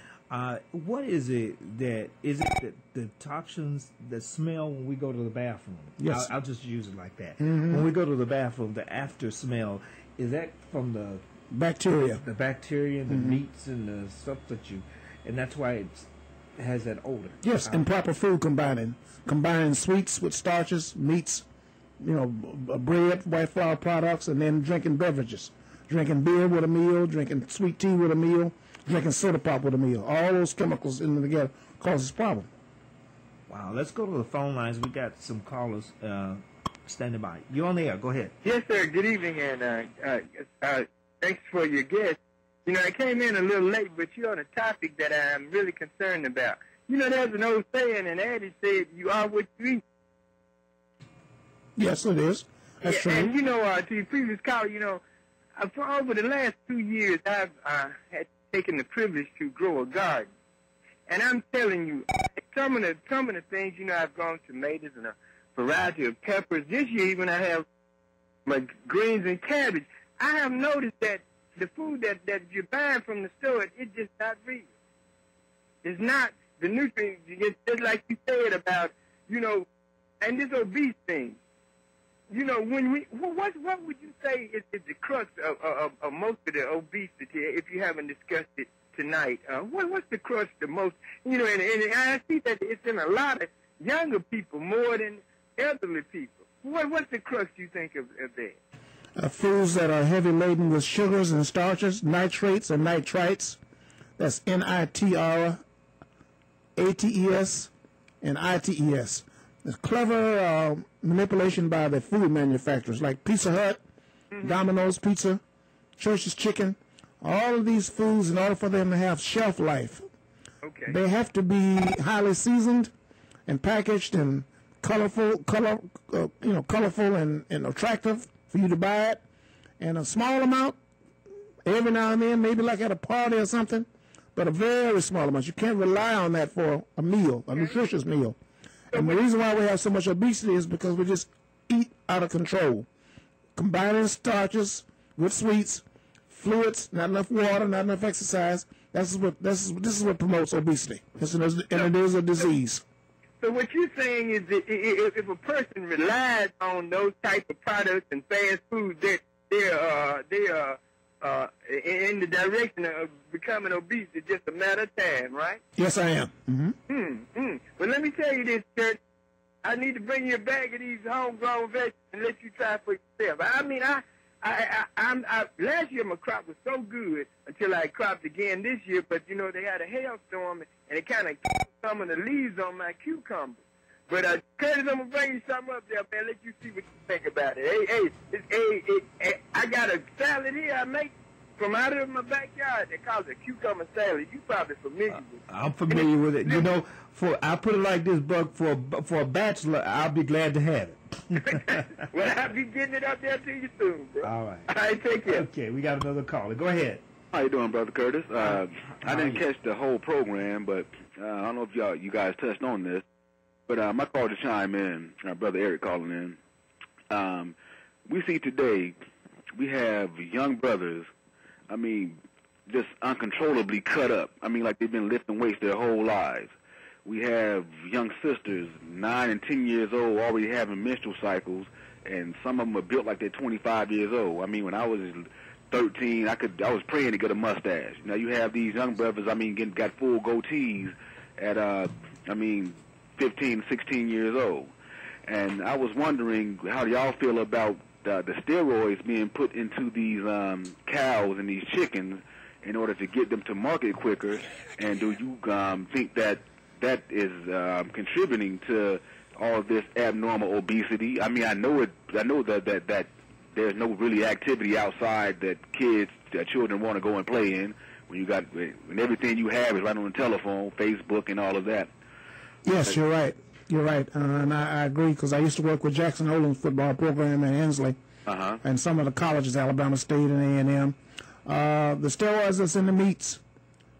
What is it that the toxins that smell when we go to the bathroom? Yes. I'll just use it like that. Mm-hmm. When we go to the bathroom, the after smell, is that from the bacteria? The bacteria and the Mm-hmm. meats and the stuff and that's why it has that odor. Yes, improper food combining sweets with starches, meats, bread, white flour products, and then drinking beverages, drinking beer with a meal, drinking sweet tea with a meal, drinking soda pop with a meal. All those chemicals in together causes problem. Wow, let's go to the phone lines. We got some callers standing by. You're on the air. Go ahead. Yes, sir. Good evening, and thanks for your guest. I came in a little late, but you're on a topic that I'm really concerned about. There's an old saying, and adage said, "You are what you eat." Yes, it is. That's true. And to your previous caller, for over the last 2 years, I've had taken the privilege to grow a garden, and I'm telling you, some of the things, I've grown tomatoes and a variety of peppers. This year, even I have my greens and cabbage. I have noticed that the food that you're buying from the store, it's just not real. It's not the nutrients, just like you said about, and this obese thing. What would you say is the crux of most of the obesity, if you haven't discussed it tonight? What's the crux the most? And I see that it's in a lot of younger people more than elderly people. What's the crux, you think, of that? Foods that are heavy laden with sugars and starches, nitrates and nitrites. That's NITRATES and ITES. It's clever manipulation by the food manufacturers like Pizza Hut, Domino's Pizza, Church's Chicken. All of these foods, in order for them to have shelf life, they have to be highly seasoned and packaged and colorful and attractive for you to buy it. And a small amount, every now and then, maybe like at a party or something, but a very small amount. You can't rely on that for a meal, a nutritious meal. And the reason why we have so much obesity is because we just eat out of control. Combining starches with sweets, fluids, not enough water, not enough exercise. This is what promotes obesity. And it is a disease. So what you're saying is that if a person relies on those type of products and fast food, they're in the direction of becoming obese. It's just a matter of time, right? Yes, I am. Mm-hmm. Well, let me tell you this, Kurt. I need to bring you a bag of these homegrown vegetables and let you try for yourself. I mean, last year my crop was so good until I cropped again this year, but they had a hailstorm and it kind of killed some of the leaves on my cucumber. But Curtis, I'm gonna bring you something up there, man. Let you see what you think about it. Hey, I got a salad here I make from out of my backyard. They call it cucumber salad. You probably familiar with it. I'm familiar with it. You know, I put it like this, Buck. For a bachelor, I'll be glad to have it. Well, I'll be getting it up there to you soon, bro. All right. All right, take care. Okay, we got another caller. Go ahead. How you doing, Brother Curtis? I didn't catch the whole program, but I don't know if you guys touched on this. But my call to chime in, Brother Eric calling in. We see today, we have young brothers, just uncontrollably cut up. Like they've been lifting weights their whole lives. We have young sisters, 9 and 10 years old, already having menstrual cycles, and some of them are built like they're 25 years old. When I was 13, I was praying to get a mustache. Now you have these young brothers, got full goatees at, 15, 16 years old. And I was wondering, how do y'all feel about the steroids being put into these cows and these chickens in order to get them to market quicker? And do you think that is contributing to all of this abnormal obesity? I know that there's no really activity outside that children want to go and play in when everything you have is right on the telephone, Facebook, and all of that. Yes, you're right. You're right, and I agree, because I used to work with Jackson Hole's football program in Hensley, and some of the colleges, Alabama State and A&M. The steroids that's in the meats,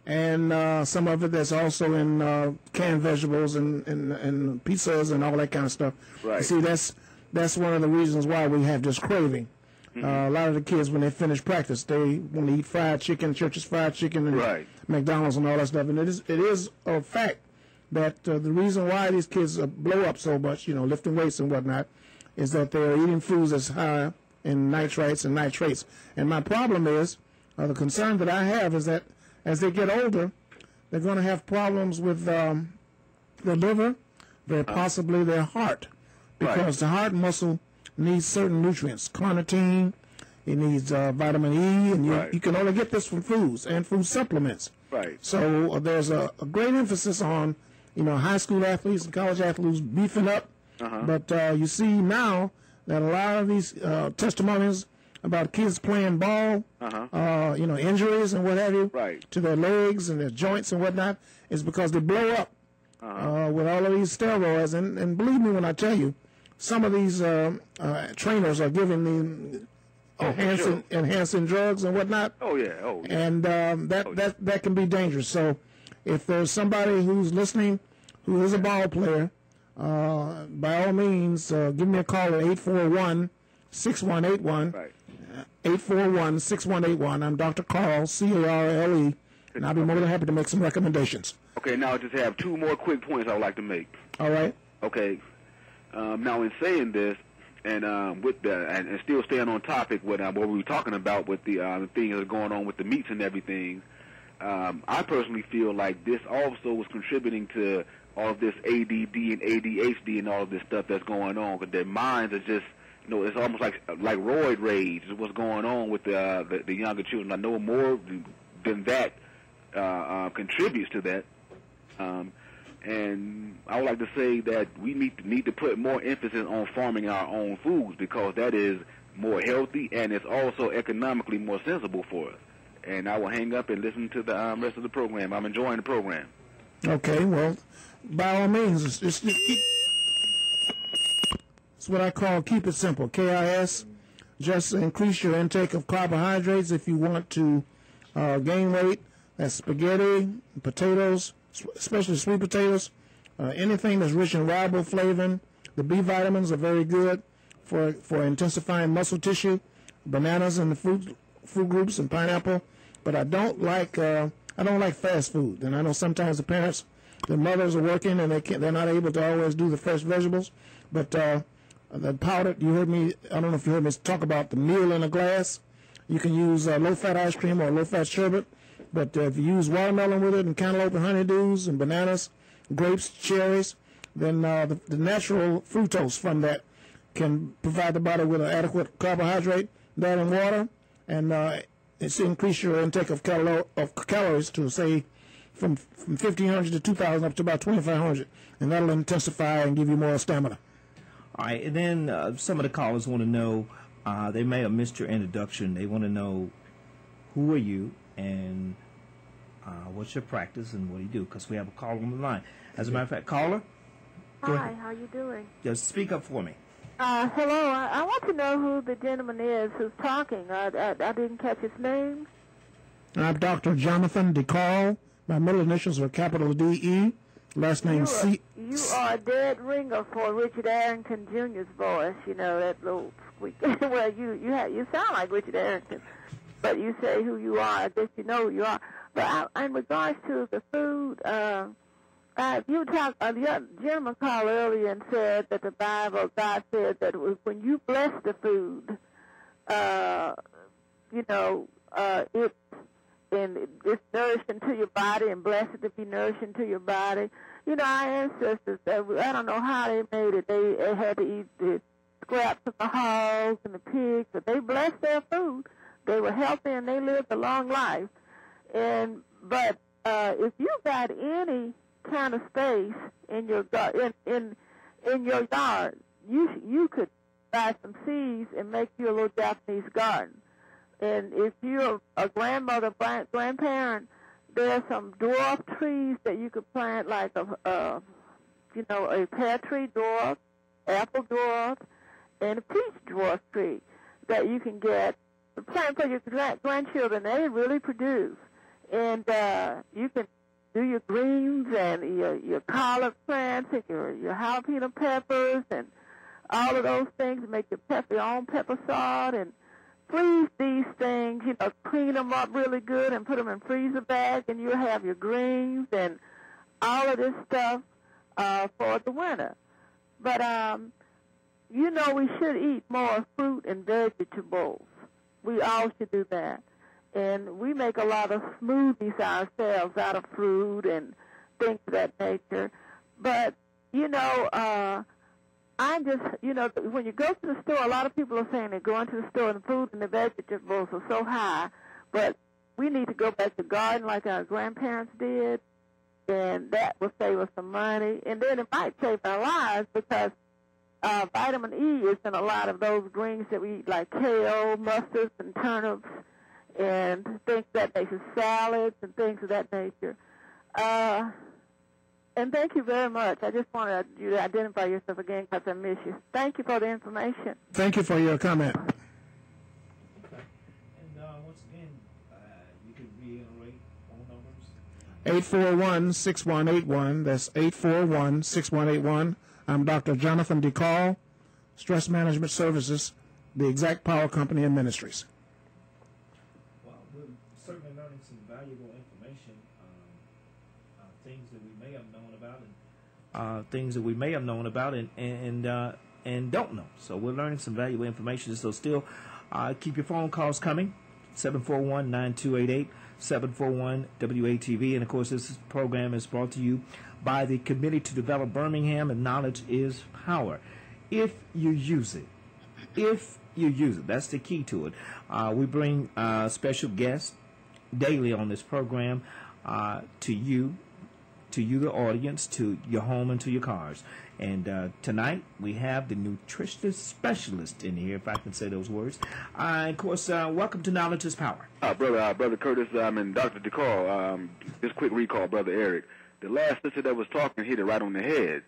and some of it that's also in canned vegetables and pizzas and all that kind of stuff. Right. You see, that's one of the reasons why we have this craving. A lot of the kids, when they finish practice, they want to eat fried chicken, Church's fried chicken, and McDonald's and all that stuff. And it is a fact that the reason why these kids blow up so much, lifting weights and whatnot, is that they're eating foods that's high in nitrites and nitrates. And my problem is, the concern that I have is that as they get older, they're going to have problems with their liver, very possibly their heart, because the heart muscle needs certain nutrients, carnitine, it needs vitamin E, and you can only get this from foods and food supplements. Right. So there's a great emphasis on high school athletes and college athletes beefing up. But you see now that a lot of these testimonies about kids playing ball, injuries and what have you, to their legs and their joints and whatnot, is because they blow up with all of these steroids. And believe me when I tell you, some of these trainers are giving them enhancing drugs and whatnot. And that can be dangerous. So if there's somebody who's listening who is a ball player, by all means, give me a call at 841-6181. 841-6181. I'm Dr. Carle, Carle, and I'll be more than happy to make some recommendations. Okay, now I just have 2 more quick points I would like to make. All right. Okay. Now, in saying this, and and still staying on topic with what we were talking about with the things that are going on with the meats and everything, I personally feel like this also was contributing to all of this ADD and ADHD and all of this stuff that's going on, because their minds are just, it's almost like roid rage is what's going on with the younger children. I know more than that contributes to that. And I would like to say that we need to put more emphasis on farming our own foods, because that is more healthy and it's also economically more sensible for us. And I will hang up and listen to the rest of the program. I'm enjoying the program. Okay, well, by all means, it's what I call keep it simple, KIS. Just increase your intake of carbohydrates if you want to gain weight. That's spaghetti, potatoes, especially sweet potatoes, anything that's rich in riboflavin. The B vitamins are very good for intensifying muscle tissue. Bananas and the fruit groups and pineapple. But I don't like fast food. And I know sometimes the mothers are working and they're not able to always do the fresh vegetables. But the powdered, I don't know if you heard me talk about the meal in a glass. You can use low-fat ice cream or low-fat sherbet. But if you use watermelon with it and cantaloupe and honeydews and bananas, grapes, cherries, then the natural fructose from that can provide the body with an adequate carbohydrate, that and water, and it's increase your intake of calories to, say, from 1,500 to 2,000 up to about 2,500, and that'll intensify and give you more stamina. All right, and then some of the callers want to know, they may have missed your introduction. They want to know, who are you, and what's your practice, and what do you do? Because we have a caller on the line. As a matter of fact, caller? Hi, how you doing? Just speak up for me. Hello, I want to know who the gentleman is who's talking. I didn't catch his name. I'm Dr. Jonathan DeCarle. My middle initials are capital D-E. Last name C. You are a dead ringer for Richard Arrington Jr.'s voice. You know, that little squeak. Well, you sound like Richard Arrington, but you say who you are. I guess you know who you are. But in regards to the food, you talked. The gentleman called earlier and said that the Bible, God said that it was when you bless the food, it's nourishing to your body and blessed to be nourishing to your body. You know, our ancestors, I don't know how they made it. They had to eat the scraps of the hogs and the pigs, but they blessed their food. They were healthy and they lived a long life. But if you got any kind of space in your in your yard, you could buy some seeds and make you a little Japanese garden. And if you're a grandmother, grandparent, there are some dwarf trees that you could plant, like a pear tree dwarf, apple dwarf, and a peach dwarf tree that you can get to plant for your grandchildren. They really produce. And you can do your greens and your collard plants and your jalapeno peppers and all of those things, and make your own pepper salt, and freeze these things, clean them up really good and put them in freezer bags, and you'll have your greens and all of this stuff for the winter. But, we should eat more fruit and vegetables. We all should do that. And we make a lot of smoothies ourselves out of fruit and things of that nature. But, I just, when you go to the store, a lot of people are saying they're going to the store and the food and the vegetables are so high. But we need to go back to garden like our grandparents did, and that will save us some money. And then it might save our lives because vitamin E is in a lot of those greens that we eat, like kale, mustards, and turnips, and things of that nature, salads and things of that nature. And thank you very much. I just wanted you to identify yourself again because I miss you. Thank you for the information. Thank you for your comment. Okay. And once again, you can reiterate phone numbers. 841-6181. That's 841-6181. I'm Dr. Jonathan DeCarle, Stress Management Services, the Exact Power Company and Ministries. Well, we're certainly learning some valuable information, things that we may have known about, and don't know. So we're learning some valuable information. So still, keep your phone calls coming. 741-9288, 741-WATV. And, of course, this program is brought to you by the Committee to Develop Birmingham, and knowledge is power. If you use it. That's the key to it. We bring special guests daily on this program to you, the audience, to your home, and to your cars. And tonight we have the nutritionist specialist in here, if I can say those words. Of course, welcome to Knowledge is Power. Brother Curtis, and Dr. DeCarle, just quick recall, Brother Eric. The last sister that was talking hit it right on the head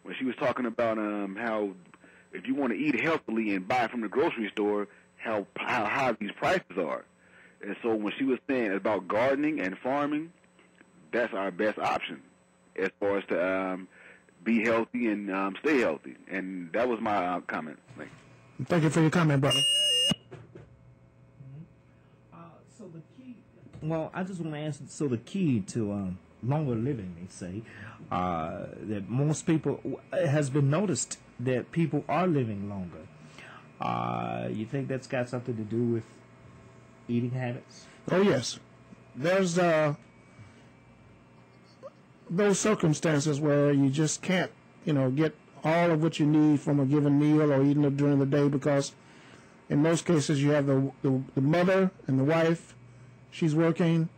when she was talking about how if you want to eat healthily and buy from the grocery store, how high these prices are. And so when she was saying about gardening and farming, that's our best option as far as to be healthy and stay healthy. And that was my comment. Thank you for your comment, brother. So the key, I just want to answer, so the key to longer living, they say, that most people, it has been noticed that people are living longer. You think that's got something to do with eating habits? Oh, yes. There's those circumstances where you just can't, get all of what you need from a given meal or eating it during the day, because in most cases you have the mother and the wife, she's working,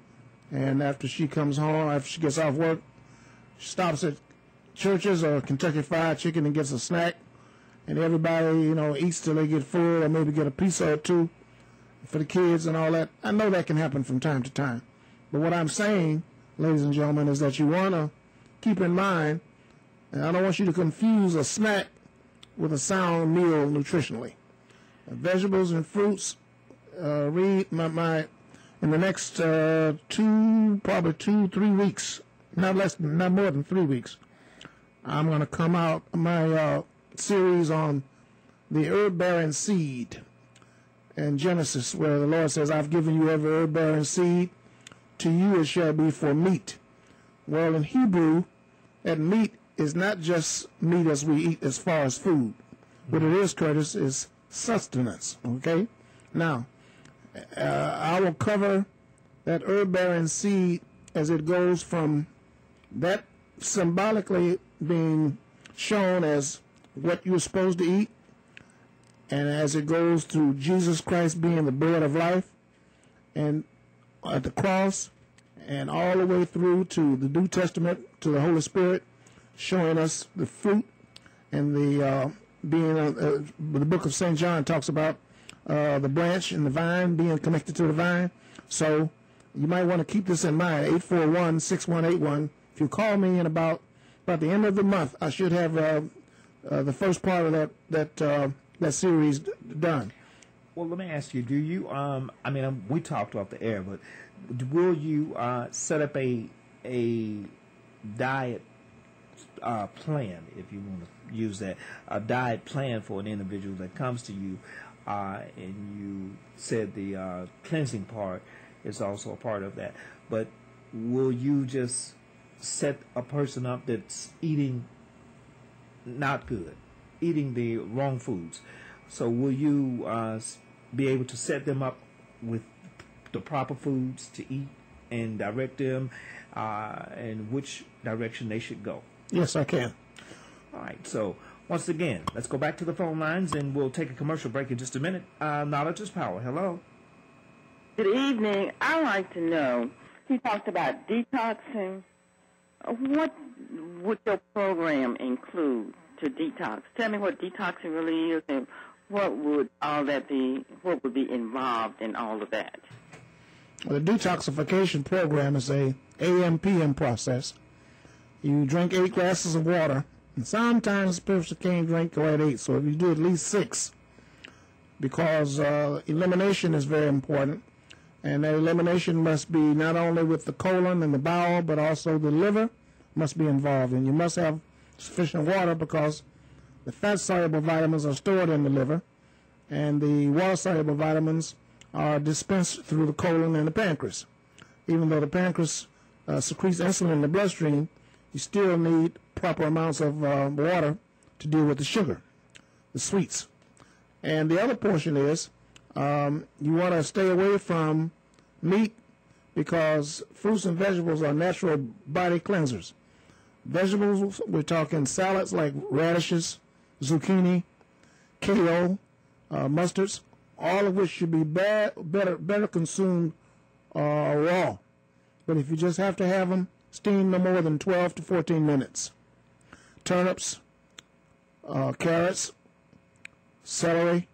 And after she comes home, after she gets off work, she stops at Church's or Kentucky Fried Chicken and gets a snack. And everybody, eats till they get full, or maybe get a piece or two for the kids and all that. I know that can happen from time to time. But what I'm saying, ladies and gentlemen, is that you want to keep in mind, and I don't want you to confuse a snack with a sound meal nutritionally. Vegetables and fruits, in the next 3 weeks, not more than 3 weeks, I'm going to come out my series on the herb-bearing seed in Genesis, where the Lord says, I've given you every herb-bearing seed. To you it shall be for meat. Well, in Hebrew, that meat is not just meat as we eat as far as food. What it is, Curtis, is sustenance, okay? Now, I will cover that herb-bearing seed as it goes from that symbolically being shown as what you're supposed to eat, and as it goes through Jesus Christ being the bread of life, and at the cross, and all the way through to the New Testament, to the Holy Spirit, showing us the fruit, and the book of St. John talks about the branch and the vine being connected to the vine. So you might want to keep this in mind, 841-6181. If you call me in about the end of the month, I should have the first part of that series done. Well, let me ask you, do you, we talked off the air, but will you set up a diet plan, if you want to use that, a diet plan for an individual that comes to you, and you said the cleansing part is also a part of that, but will you just set a person up that's eating not good, eating the wrong foods? So will you be able to set them up with the proper foods to eat and direct them in which direction they should go? Yes, I can. All right. So once again, let's go back to the phone lines, and we'll take a commercial break in just a minute. Knowledge is power. Hello. Good evening. I'd like to know, he talked about detoxing. What would your program include to detox? Tell me what detoxing really is, and what would all that be? What would be involved in all of that? Well, the detoxification program is a AM/PM process. You drink 8 glasses of water, and sometimes a person can't drink quite 8. So if you do at least 6, because elimination is very important, and that elimination must be not only with the colon and the bowel, but also the liver must be involved, and you must have sufficient water because the fat-soluble vitamins are stored in the liver, and the water-soluble vitamins are dispensed through the colon and the pancreas. Even though the pancreas secretes insulin in the bloodstream, you still need proper amounts of water to deal with the sugar, the sweets. And the other portion is you want to stay away from meat because fruits and vegetables are natural body cleansers. Vegetables, we're talking salads like radishes, zucchini, kale, mustards, all of which should be better consumed raw. But if you just have to have them, steam no more than 12 to 14 minutes. Turnips, carrots, celery,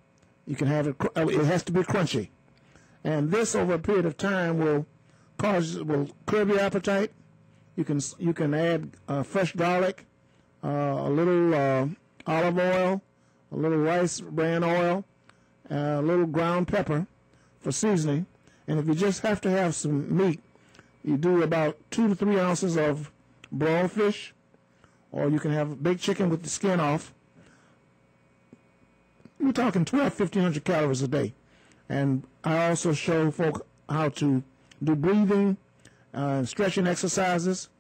you can have it. It has to be crunchy, and this over a period of time will curb your appetite. You can add fresh garlic, a little olive oil, a little rice bran oil, a little ground pepper for seasoning. And if you just have to have some meat, you do about 2 to 3 ounces of broiled fish, or you can have baked chicken with the skin off. We're talking 1,500 calories a day. And I also show folk how to do breathing, stretching exercises,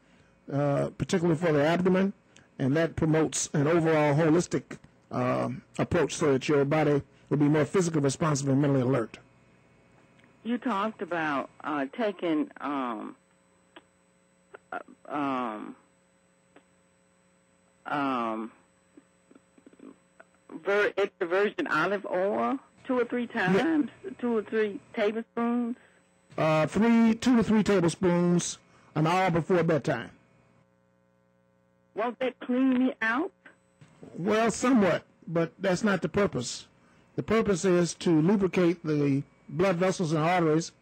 particularly for the abdomen, and that promotes an overall holistic approach so that your body will be more physically responsive and mentally alert. You talked about taking extra virgin olive oil 2 or 3 times, 2 or 3 tablespoons. 2 to 3 tablespoons an hour before bedtime. Won't that clean me out? Well, somewhat, but that's not the purpose. The purpose is to lubricate the blood vessels and arteries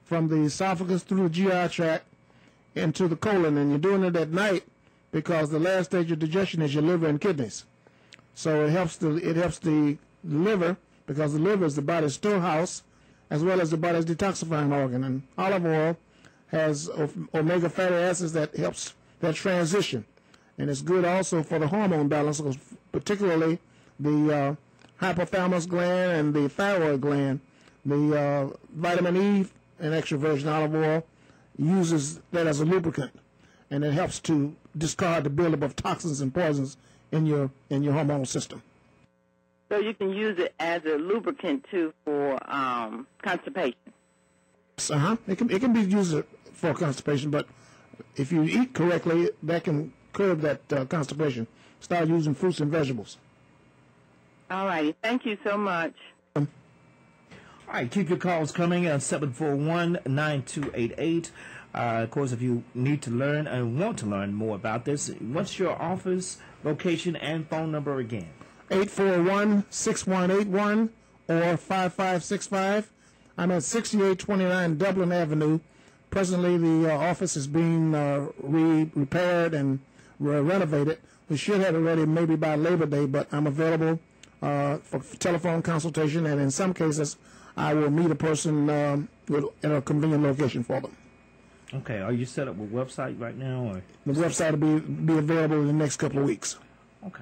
from the esophagus through the GI tract into the colon, and you're doing it at night because the last stage of digestion is your liver and kidneys. So it helps the liver, because the liver is the body's storehouse as well as the body's detoxifying organ, and olive oil has omega fatty acids that helps that transition, and it's good also for the hormone balance, particularly the hypothalamus gland and the thyroid gland. The vitamin E, an extra virgin olive oil, uses that as a lubricant, and it helps to discard the buildup of toxins and poisons in your hormonal system. So you can use it as a lubricant too for constipation. It can be used for constipation, but if you eat correctly, that can curb that constipation. Start using fruits and vegetables. All righty. Thank you so much. All right, keep your calls coming at 741-9288. Of course, if you need to learn and want to learn more about this, what's your office location and phone number again? 841-6181 or 5565. I'm at 6829 Dublin Avenue. Presently, the office is being repaired and renovated. We should have it ready maybe by Labor Day, but I'm available for telephone consultation, and in some cases, I will meet a person in a convenient location for them. Okay. Are you set up with a website right now? Or? The website will be available in the next couple of weeks. Okay.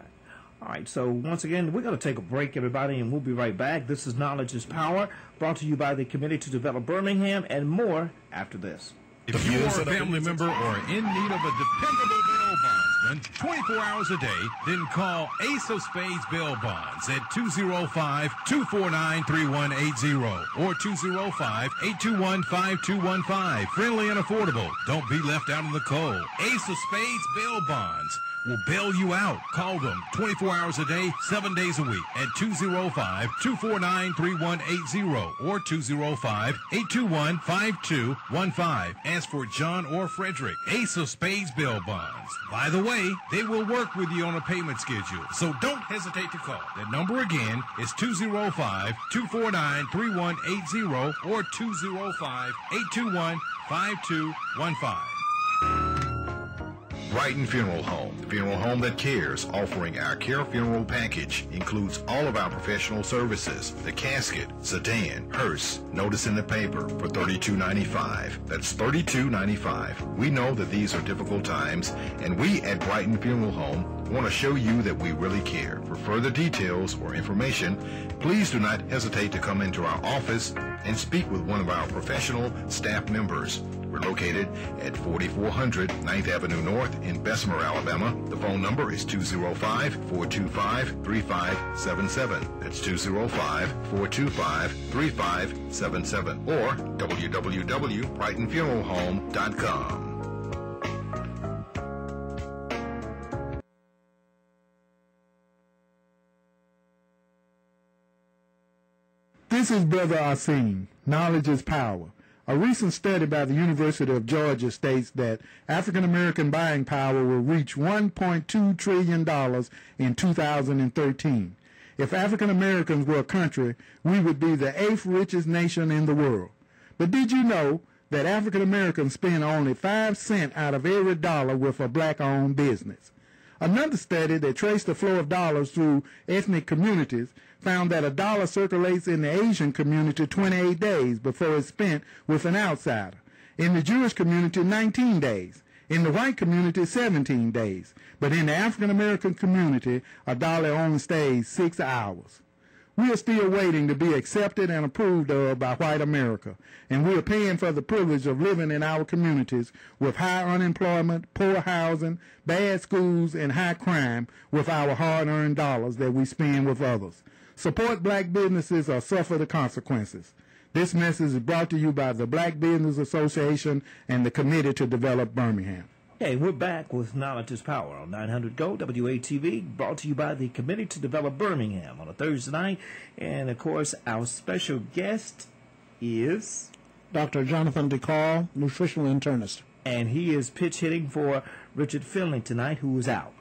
All right. So once again, we're going to take a break, everybody, and we'll be right back. This is Knowledge is Power, brought to you by the Committee to Develop Birmingham, and more after this. If you are a family member or in need of a dependable bail bondsman 24 hours a day, then call Ace of Spades Bail Bonds at 205-249-3180 or 205-821-5215. Friendly and affordable. Don't be left out in the cold. Ace of Spades Bail Bonds will bail you out. Call them 24 hours a day, 7 days a week at 205-249-3180 or 205-821-5215. Ask for John or Frederick. Ace of Spades Bail Bonds. By the way, they will work with you on a payment schedule, so don't hesitate to call. That number again is 205-249-3180 or 205-821-5215. Brighton Funeral Home, the funeral home that cares, offering our Care Funeral package, includes all of our professional services, the casket, sedan, hearse, notice in the paper for $32.95. That's $32.95. We know that these are difficult times, and we at Brighton Funeral Home want to show you that we really care. For further details or information, please do not hesitate to come into our office and speak with one of our professional staff members. We're located at 4400 9th Avenue North in Bessemer, Alabama. The phone number is 205-425-3577. That's 205-425-3577 or www.brightonfuneralhome.com. This is Brother Asim. Knowledge is power. A recent study by the University of Georgia states that African American buying power will reach $1.2 trillion in 2013. If African Americans were a country, we would be the 8th richest nation in the world. But did you know that African Americans spend only 5 cents out of every dollar with a black-owned business? Another study that traced the flow of dollars through ethnic communities found that a dollar circulates in the Asian community 28 days before it's spent with an outsider. In the Jewish community, 19 days. In the white community, 17 days. But in the African American community, a dollar only stays 6 hours. We are still waiting to be accepted and approved of by white America, and we are paying for the privilege of living in our communities with high unemployment, poor housing, bad schools, and high crime with our hard-earned dollars that we spend with others. Support black businesses or suffer the consequences. This message is brought to you by the Black Business Association and the Committee to Develop Birmingham. Hey, we're back with Knowledge is Power on 900 GO WATV, brought to you by the Committee to Develop Birmingham on a Thursday night. And, of course, our special guest is Dr. Jonathan Carle, nutritional internist. And he is pitch hitting for Richard Finley tonight, who is out.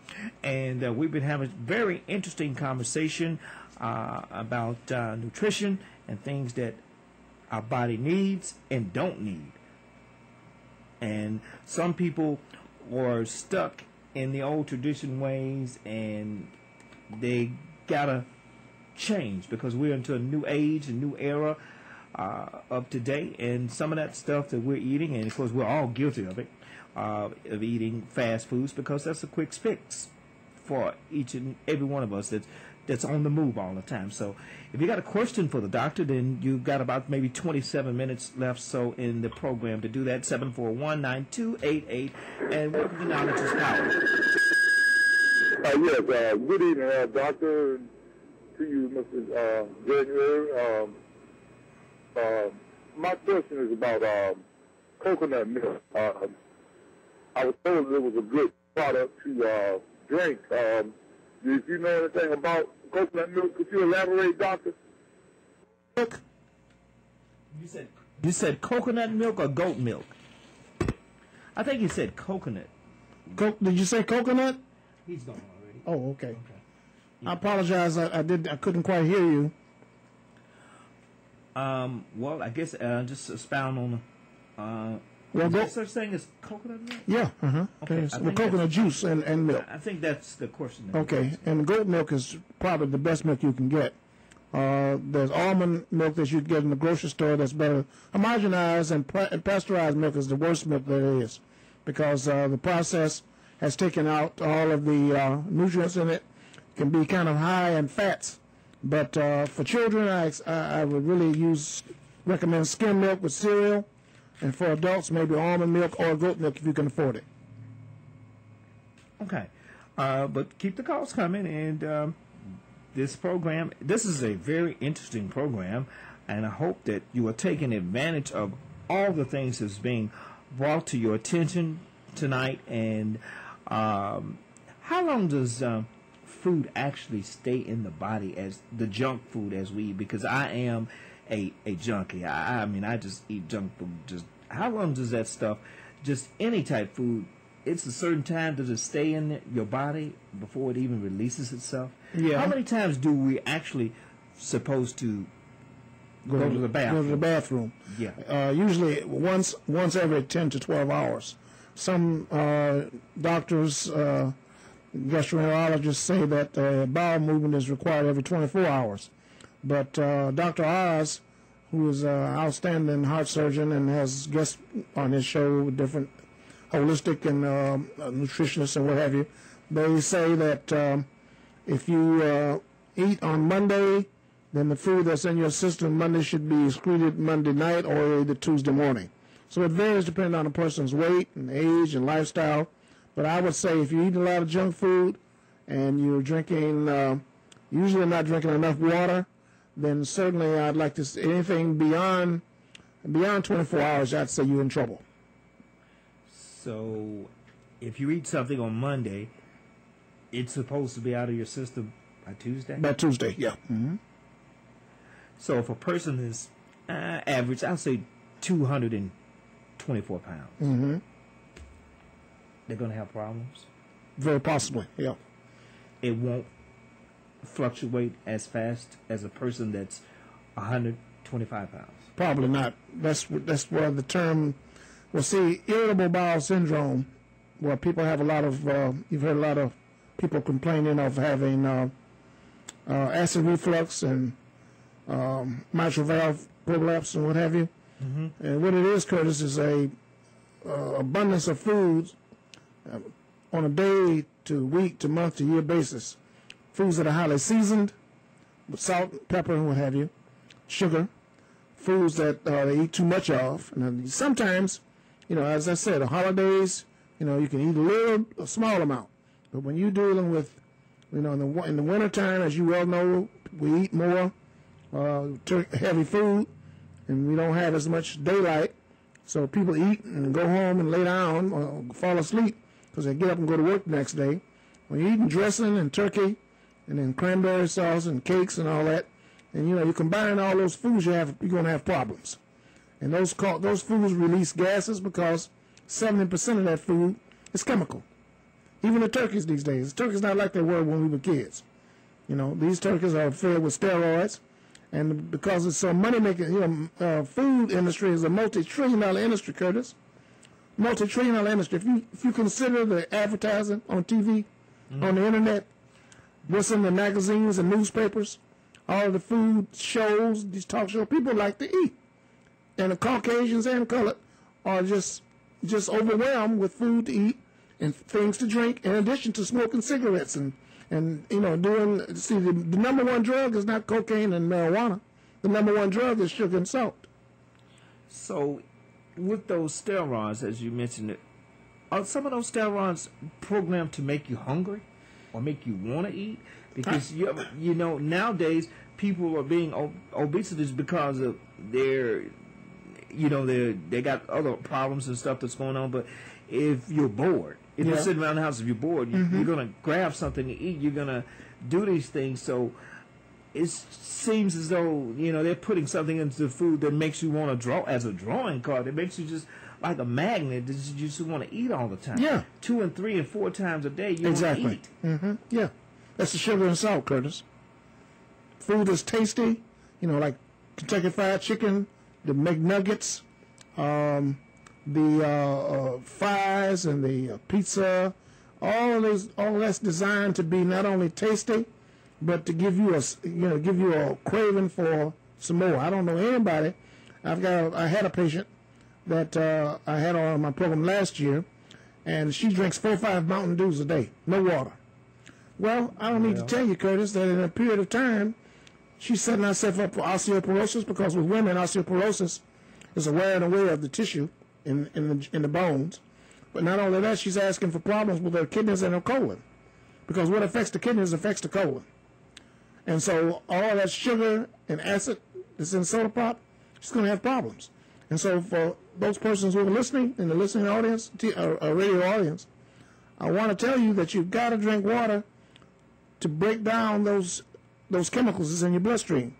And we've been having a very interesting conversation about nutrition and things that our body needs and don't need. And some people are stuck in the old tradition ways, and they gotta change because we're into a new age, a new era of today, and some of that stuff that we're eating, and of course we're all guilty of it, of eating fast foods, because that's a quick fix for each and every one of us that's on the move all the time. So if you got a question for the doctor, then you've got about maybe 27 minutes left so in the program to do that. 741-9288, and welcome to Knowledge is Power. Yes, good evening, doctor, to you, Mr. January. My question is about coconut milk. I was told that it was a good product to drink. If you know anything about coconut milk, could you elaborate, doctor? You said coconut milk or goat milk? I think you said coconut. Did you say coconut? He's gone already. Oh, okay. I apologize. I couldn't quite hear you. Well, I guess just expound on well, is there such thing as coconut milk? Yeah, okay. Well, coconut juice and milk. I think that's the question. Okay, and goat milk is probably the best milk you can get. There's almond milk that you get in the grocery store that's better. Homogenized and pasteurized milk is the worst milk there is, because the process has taken out all of the nutrients in it. It can be kind of high in fats. But for children, I would really recommend skim milk with cereal. And for adults, maybe almond milk or goat milk if you can afford it. Okay. But keep the calls coming. And this is a very interesting program. And I hope that you are taking advantage of all the things that's being brought to your attention tonight. And how long does food actually stay in the body, as the junk food as we eat? Because I am a junkie. I mean, I just eat junk food. Just how long does that stuff, just any type food, it's a certain time, does it stay in your body before it even releases itself? Yeah. How many times do we actually supposed to go to the bathroom? Go to the bathroom. Yeah. Usually once every 10 to 12 hours. Some doctors, gastroenterologists say that bowel movement is required every 24 hours. But Dr. Oz, who is an outstanding heart surgeon and has guests on his show with different holistic and nutritionists and what have you, they say that if you eat on Monday, then the food that's in your system Monday should be excreted Monday night or either Tuesday morning. So it varies depending on a person's weight and age and lifestyle. But I would say if you eat a lot of junk food and you're drinking, usually not drinking enough water, then certainly I'd like to see anything beyond 24 hours, I'd say you're in trouble. So if you eat something on Monday, it's supposed to be out of your system by Tuesday? By Tuesday, yeah. Mm-hmm. So if a person is average, I'll say 224 pounds, mm-hmm. they're going to have problems? Very possibly, yeah. It won't fluctuate as fast as a person that's 125 pounds? Probably not. That's where the term, well, see, irritable bowel syndrome, where people have a lot of, you've heard a lot of people complaining of having acid reflux and mitral valve prolapse and what have you. Mm-hmm. And what it is, Curtis, is a abundance of foods on a day to week to month to year basis. Foods that are highly seasoned with salt, pepper, and what have you, sugar, foods that they eat too much of. And sometimes, as I said, the holidays, you can eat a small amount. But when you're dealing with, in the wintertime, as you well know, we eat more heavy food, and we don't have as much daylight. So people eat and go home and lay down or fall asleep because they get up and go to work the next day. When you're eating dressing and turkey and then cranberry sauce and cakes and all that, and you combine all those foods, you're going to have problems. And those foods release gases because 70% of that food is chemical. Even the turkeys these days. The turkeys not like they were when we were kids. You know, these turkeys are fed with steroids, and because it's so money-making, food industry is a multi-trillion-dollar industry, Curtis. Multi-trillion-dollar industry. If you consider the advertising on TV, on the internet, what's in the magazines and newspapers, all of the food shows, these talk shows, people like to eat. And the Caucasians and colored are just overwhelmed with food to eat and things to drink, in addition to smoking cigarettes and doing. See, the number one drug is not cocaine and marijuana. The number one drug is sugar and salt. So, with those steroids, as you mentioned, are some of those steroids programmed to make you hungry or make you want to eat? Because nowadays people are being obese because of they got other problems and stuff that's going on. But if you're bored, if you're sitting around the house, if you're bored, you're going to grab something to eat. You're going to do these things. So it seems as though, they're putting something into the food that makes you want to draw as a drawing card. It makes you just like a magnet that you just want to eat all the time. Yeah. 2 and 3 and 4 times a day, you want to eat. Mm-hmm. Yeah. That's the sugar and salt, Curtis. Food is tasty, like Kentucky Fried Chicken, the McNuggets, the fries and the pizza, all that's designed to be not only tasty, but to give you a craving for some more. I don't know anybody. I had a patient that I had on my program last year, and she drinks 4 or 5 Mountain Dews a day, no water. Well, I don't need to tell you, Curtis, that in a period of time, she's setting herself up for osteoporosis, because with women, osteoporosis is a wearing away of the tissue in the bones. But not only that, she's asking for problems with her kidneys and her colon, because what affects the kidneys affects the colon. And so all that sugar and acid that's in soda pop, she's going to have problems. And so for those persons who are listening, in the listening audience, radio audience, I want to tell you that you've got to drink water to break down those chemicals that's in your bloodstream.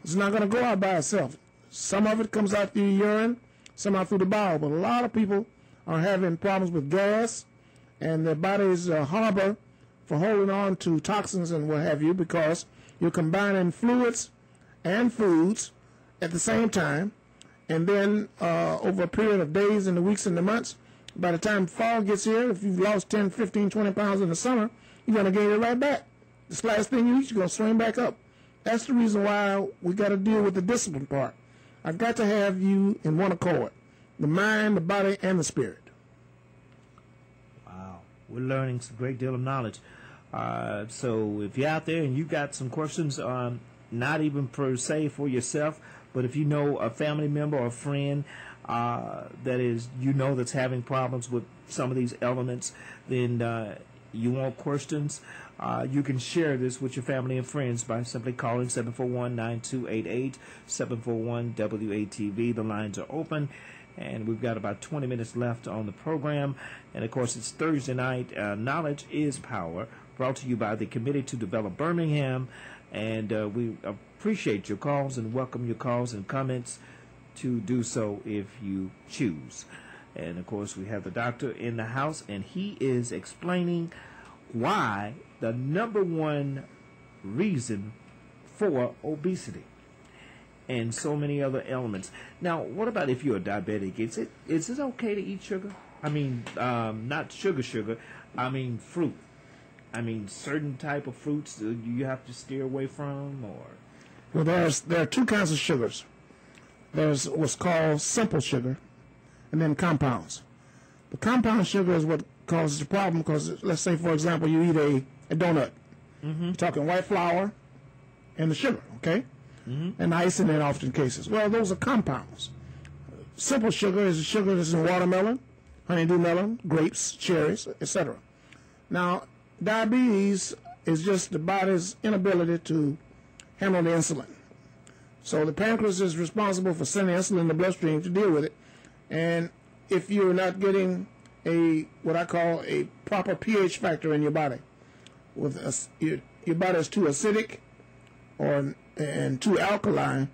It's not going to go out by itself. Some of it comes out through your urine, some out through the bowel. But a lot of people are having problems with gas, and their bodies harbor for holding on to toxins and what have you, because you're combining fluids and foods at the same time. And then over a period of days and the weeks and the months, by the time fall gets here, if you've lost 10, 15, 20 pounds in the summer, you're going to gain it right back. This last thing you eat, you're going to swing back up. That's the reason why we got to deal with the discipline part. I've got to have you in one accord, the mind, the body, and the spirit. Wow. We're learning a great deal of knowledge. So if you're out there and you got some questions, not even per se for yourself, but if you know a family member or a friend that is, that's having problems with some of these elements, then you want questions, you can share this with your family and friends by simply calling 741-9288, 741-WATV. The lines are open, and we've got about 20 minutes left on the program. And, of course, it's Thursday night. Knowledge is Power, brought to you by the Committee to Develop Birmingham. And we appreciate your calls and welcome your calls and comments to do so if you choose. And, of course, we have the doctor in the house, and he is explaining why the number one reason for obesity and so many other elements. Now, what about if you're a diabetic? Is it okay to eat sugar? I mean, not sugar. I mean, fruit. I mean, certain type of fruits you have to steer away from, or? Well, there are 2 kinds of sugars. There's what's called simple sugar, and then compounds. The compound sugar is what causes the problem, because let's say, for example, you eat a donut. Mm-hmm. You're talking white flour and the sugar, okay? Mm-hmm. And icing in often cases. Well, those are compounds. Simple sugar is the sugar that's in watermelon, honeydew melon, grapes, cherries, etc. Now, diabetes is just the body's inability to handle the insulin. So the pancreas is responsible for sending insulin in the bloodstream to deal with it. And if you're not getting what I call a proper pH factor in your body, your body is too acidic and too alkaline,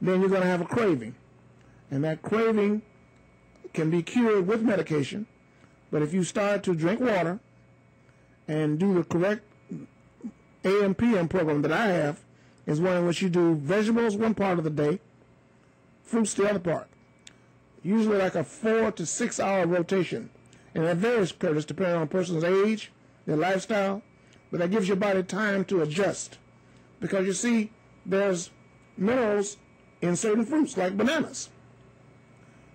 then you're going to have a craving. And that craving can be cured with medication, but if you start to drink water and do the correct AM/PM program that I have, is one in which you do vegetables one part of the day, fruits the other part. Usually like a 4 to 6 hour rotation. And that varies, Curtis, depending on a person's age, their lifestyle, but that gives your body time to adjust. Because you see, there's minerals in certain fruits, like bananas.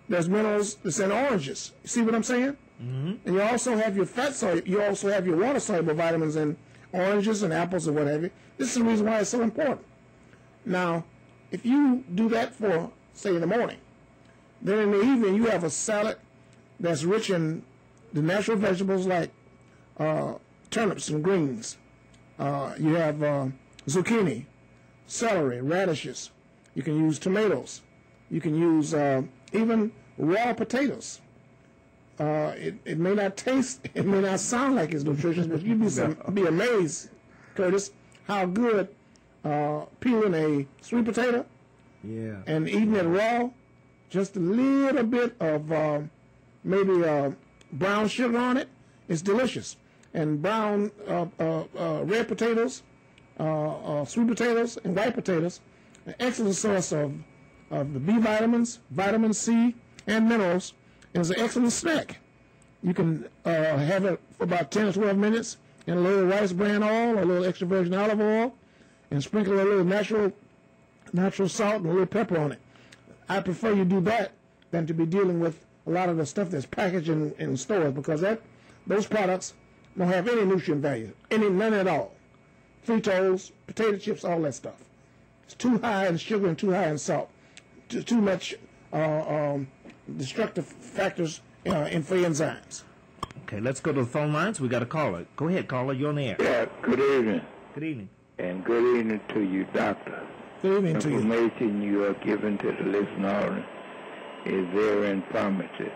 There's minerals that's in oranges. You see what I'm saying? Mm-hmm. And you also have your you also have your water-soluble vitamins in oranges and apples and what have you. This is the reason why it's so important. Now, if you do that for, say, in the morning, then in the evening you have a salad that's rich in the natural vegetables like turnips and greens. You have zucchini, celery, radishes. You can use tomatoes. You can use even raw potatoes. It may not taste, it may not sound like it's nutritious, but you'd be amazed, Curtis, how good peeling a sweet potato and eating it raw, just a little bit of maybe brown sugar on it, is delicious. And brown, red potatoes, sweet potatoes, and white potatoes, an excellent source of the B vitamins, vitamin C, and minerals. It's an excellent snack. You can have it for about 10 or 12 minutes in a little rice bran oil, a little extra virgin olive oil, and sprinkle a little natural salt and a little pepper on it. I prefer you do that than to be dealing with a lot of the stuff that's packaged in stores, because those products don't have any nutrient value, none at all. Fritos, potato chips, all that stuff. It's too high in sugar and too high in salt. Too much destructive factors in free enzymes. Okay, let's go to the phone lines. We got a caller. Go ahead, caller. You're on the air. Yeah, good evening. Good evening. And good evening to you, doctor. Good evening to you. Information you are giving to the listener is very informative.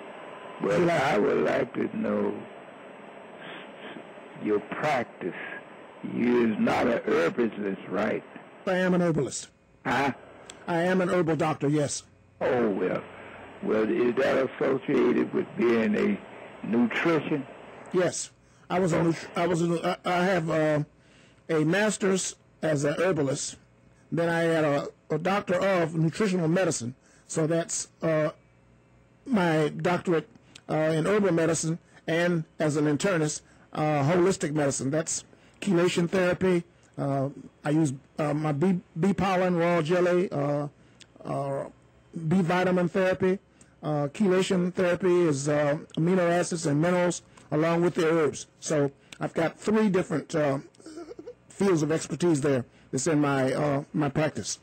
Well, I would like to know your practice. You're not an herbalist, right? I am an herbalist. Huh? I am an herbal doctor, yes. Oh, well. Well, is that associated with being a nutrition? Yes. I have a master's as an herbalist. Then I had a doctor of nutritional medicine. So that's my doctorate in herbal medicine, and as an internist, holistic medicine. That's chelation therapy. I use my bee pollen, raw jelly, B vitamin therapy. Chelation therapy is amino acids and minerals along with the herbs. So I've got 3 different fields of expertise there that's in my practice.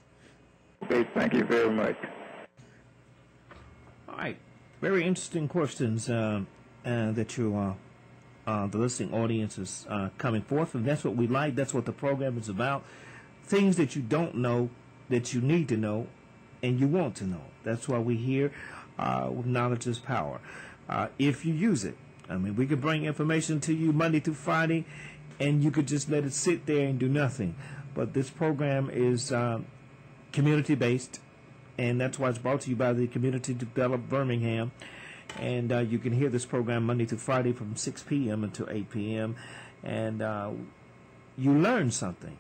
Okay, thank you very much. All right. Very interesting questions that the listening audience is coming forth, and that's what we like. That's what the program is about. Things that you don't know that you need to know and you want to know. That's why we're here with Knowledge is Power. If you use it, I mean, we could bring information to you Monday through Friday, and you could just let it sit there and do nothing. But this program is community-based, and that's why it's brought to you by the Community Developed Birmingham. And you can hear this program Monday through Friday from 6 p.m. until 8 p.m. And you learn something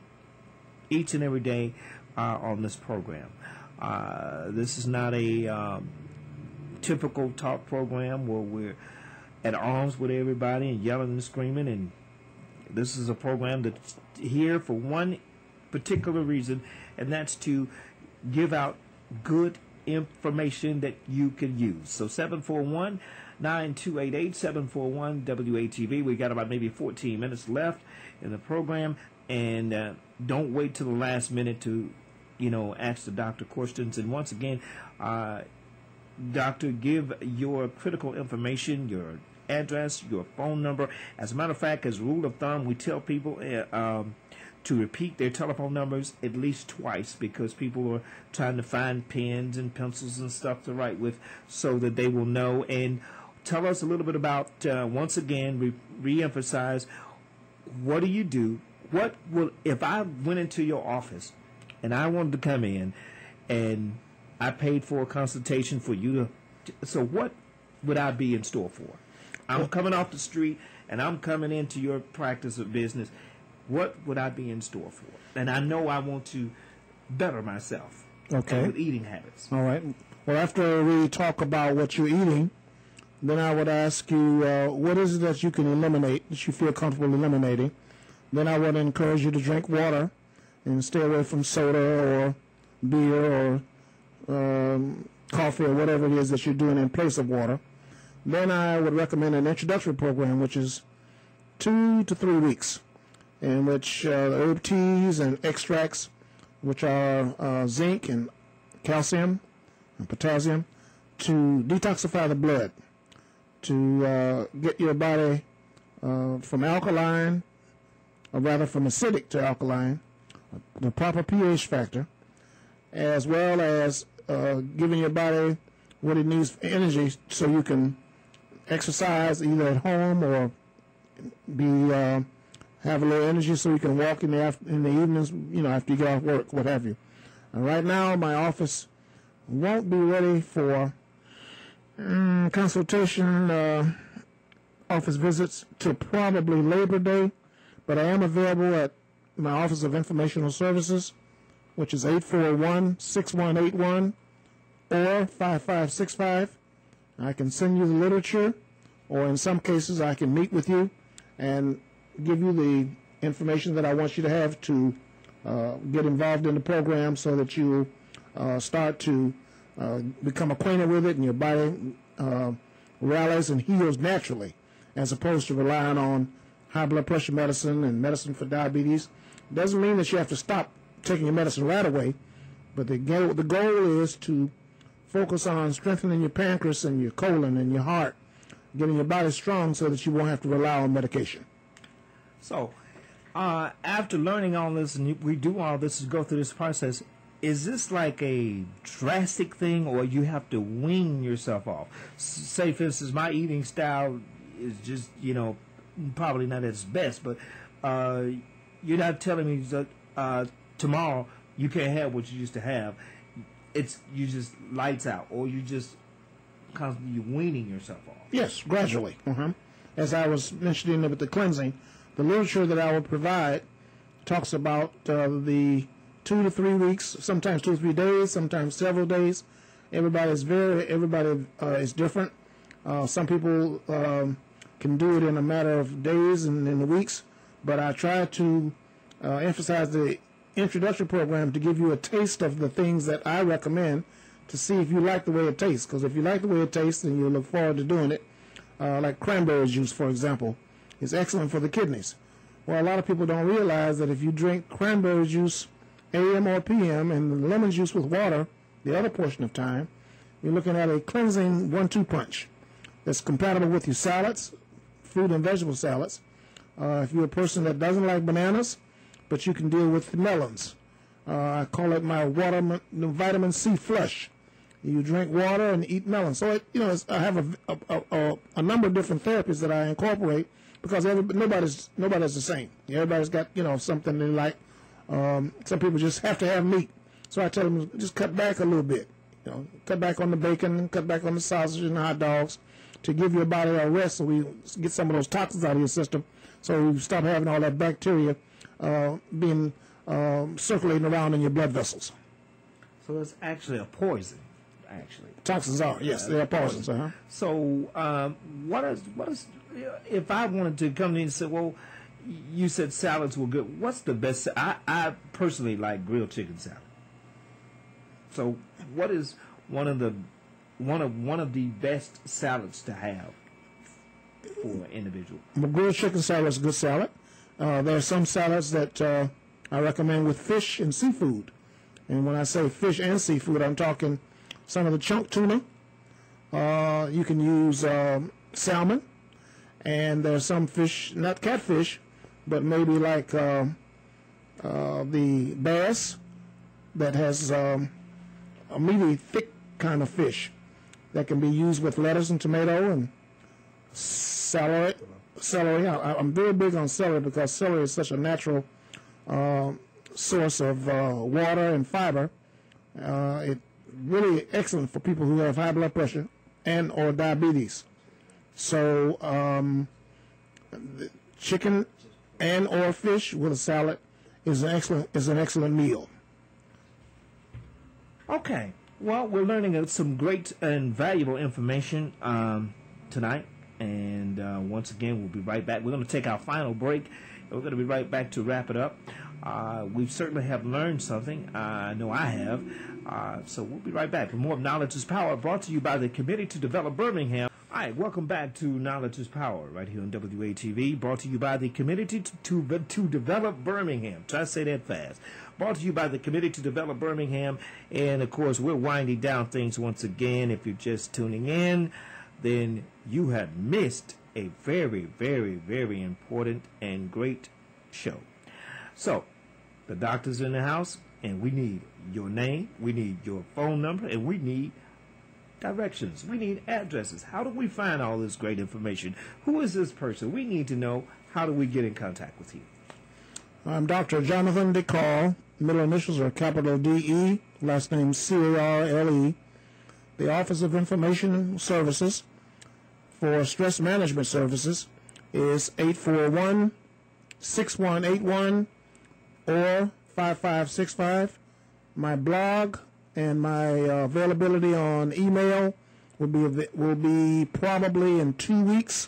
each and every day on this program. This is not a typical talk program where we're at arms with everybody and yelling and screaming. And this is a program that's here for one particular reason, and that's to give out good information that you can use. So 741-9288, 741-WATV. We got about maybe 14 minutes left in the program, and don't wait till the last minute to, ask the doctor questions. And once again, doctor, give your critical information, your address, your phone number. As a matter of fact, as a rule of thumb, we tell people to repeat their telephone numbers at least twice, because people are trying to find pens and pencils and stuff to write with, so that they will know. And tell us a little bit about, once again, re-emphasize, what do you do? What will, if I went into your office and I wanted to come in and I paid for a consultation for you to. So what would I be in store for? I'm coming off the street and I'm coming into your practice of business. What would I be in store for? And I know I want to better myself. Okay. With eating habits. All right. Well, after we talk about what you're eating, then I would ask you, what is it that you can eliminate, that you feel comfortable eliminating? Then I would encourage you to drink water and stay away from soda or beer or coffee or whatever it is that you're doing in place of water. Then I would recommend an introductory program, which is 2 to 3 weeks, in which herb teas and extracts, which are zinc and calcium and potassium, to detoxify the blood, to get your body from alkaline, or rather from acidic to alkaline, the proper pH factor, as well as giving your body what it needs for energy so you can exercise either at home or have a little energy so you can walk in the evenings, after you get off work, what have you. And right now, my office won't be ready for consultation office visits till probably Labor Day, but I am available at my Office of Informational Services, which is 841-6181 or 5565. I can send you the literature, or in some cases I can meet with you and give you the information that I want you to have to get involved in the program so that you start to become acquainted with it and your body rallies and heals naturally, as opposed to relying on high blood pressure medicine and medicine for diabetes. It doesn't mean that you have to stop taking your medicine right away, but the goal is to focus on strengthening your pancreas and your colon and your heart, getting your body strong so that you won't have to rely on medication. So, after learning all this, and we do all this to go through this process, is this like a drastic thing, or you have to wean yourself off? Say, for instance, my eating style is just, probably not at its best, but you're not telling me that tomorrow you can't have what you used to have. You just lights out, or you just constantly weaning yourself off. Yes, gradually. As I was mentioning with the cleansing, the literature that I would provide talks about the 2 to 3 weeks, sometimes 2 or 3 days, sometimes several days. Everybody is different. Some people can do it in a matter of days and in weeks, but I try to emphasize the introductory program to give you a taste of the things that I recommend to see if you like the way it tastes. Because if you like the way it tastes, then you'll look forward to doing it. Like cranberry juice, for example, is excellent for the kidneys. Well, a lot of people don't realize that if you drink cranberry juice AM or PM and lemon juice with water the other portion of time, you're looking at a cleansing 1-2 punch that's compatible with your salads, fruit and vegetable salads. If you're a person that doesn't like bananas, but you can deal with the melons. I call it my vitamin C flush. You drink water and eat melons. So I have a number of different therapies that I incorporate because nobody's the same. Everybody's got something they like. Some people just have to have meat. So I tell them just cut back a little bit. Cut back on the bacon, cut back on the sausage and the hot dogs to give your body a rest, so we get some of those toxins out of your system, so you stop having all that bacteria being circulating around in your blood vessels. So it's actually a poison. Toxins are, yes, they are poisons. So what is if I wanted to come in and say, well, you said salads were good. What's the best? I personally like grilled chicken salad. So what is one of the best salads to have for an individual? Well, grilled chicken salad is a good salad. There are some salads that I recommend with fish and seafood. And when I say fish and seafood, I'm talking some of the chunk tuna. You can use salmon. And there's some fish, not catfish, but maybe like the bass that has a meaty, thick kind of fish that can be used with lettuce and tomato and celery. I'm very big on celery because celery is such a natural source of water and fiber. It really excellent for people who have high blood pressure and or diabetes. So chicken and or fish with a salad is an excellent meal. Okay. Well, we're learning some great and valuable information tonight. And once again, we'll be right back. We're going to take our final break. We're going to be right back to wrap it up. We certainly have learned something. I know I have. So we'll be right back. For more of Knowledge is Power, brought to you by the Committee to Develop Birmingham. All right, welcome back to Knowledge is Power, right here on WATV, brought to you by the Committee to Develop Birmingham. Try to say that fast. Brought to you by the Committee to Develop Birmingham. And, of course, we're winding down things once again. If you're just tuning in, then you have missed a very, very, very important and great show. So, the doctor's in the house, and we need your name, we need your phone number, and we need directions. We need addresses. How do we find all this great information? Who is this person? We need to know. How do we get in contact with you? I'm Dr. Jonathan Carle. Middle initials are capital D-E, last name C-A-R-L-E. The Office of Information Services for Stress Management Services is 841-6181 or 5565. My blog and my availability on email will be probably in 2 weeks.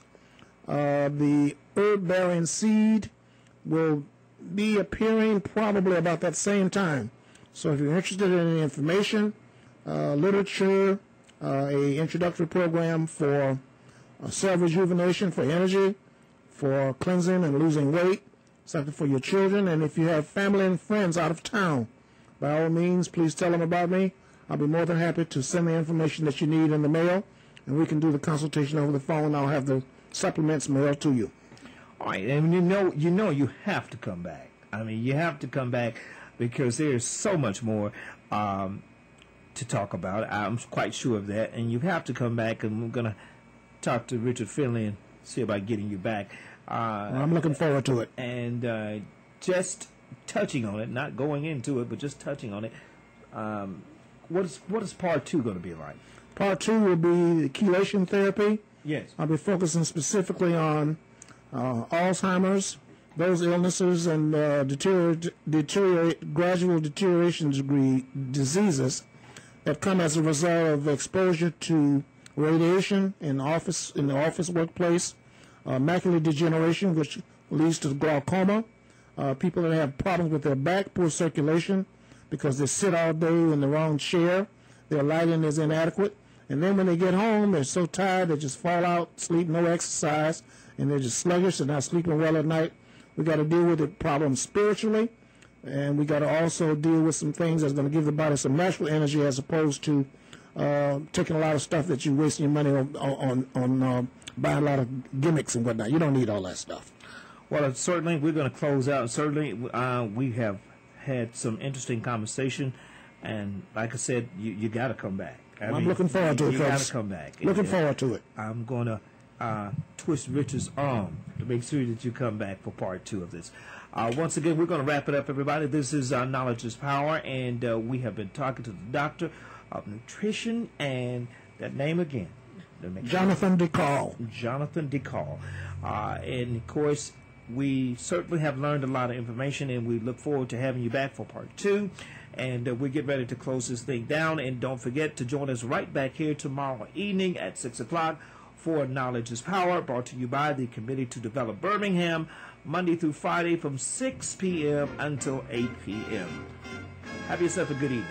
The herb-bearing seed will be appearing probably about that same time. So if you're interested in any information, literature, a introductory program for cell rejuvenation, for energy, for cleansing and losing weight, something for your children, and if you have family and friends out of town, by all means, please tell them about me. I'll be more than happy to send the information that you need in the mail, and we can do the consultation over the phone. I'll have the supplements mailed to you. All right, and you know you have to come back. I mean, you have to come back because there's so much more to talk about. I'm quite sure of that, and you have to come back, and we're going to talk to Richard Finley and see about getting you back. I'm looking forward to it. And just touching on it, not going into it, but just touching on it, what is part 2 going to be like? Part 2 will be the chelation therapy. Yes. I'll be focusing specifically on Alzheimer's, those illnesses and gradual deterioration degree diseases that come as a result of exposure to radiation in the office workplace, macular degeneration, which leads to glaucoma, people that have problems with their back, poor circulation, because they sit all day in the wrong chair, their lighting is inadequate, and then when they get home, they're so tired, they just fall out, sleep, no exercise, and they're just sluggish and not sleeping well at night. We got to deal with the problem spiritually, and we got to also deal with some things that's going to give the body some natural energy as opposed to taking a lot of stuff that you're wasting your money on buying a lot of gimmicks and whatnot. You don't need all that stuff. Well, certainly we're going to close out. Certainly we have had some interesting conversation, and like I said, you got to come back. I'm looking forward to it. You got to come back. Looking forward to it. I'm going to twist Richard's arm to make sure that you come back for part 2 of this. Once again, we're going to wrap it up, everybody. This is Knowledge is Power, and we have been talking to the doctor of nutrition, and that name again. Jonathan Carle. Jonathan Carle. And, of course, we certainly have learned a lot of information, and we look forward to having you back for part 2. And we get ready to close this thing down. And don't forget to join us right back here tomorrow evening at 6 o'clock for Knowledge is Power, brought to you by the Committee to Develop Birmingham, Monday through Friday from 6 p.m. until 8 p.m. Have yourself a good evening.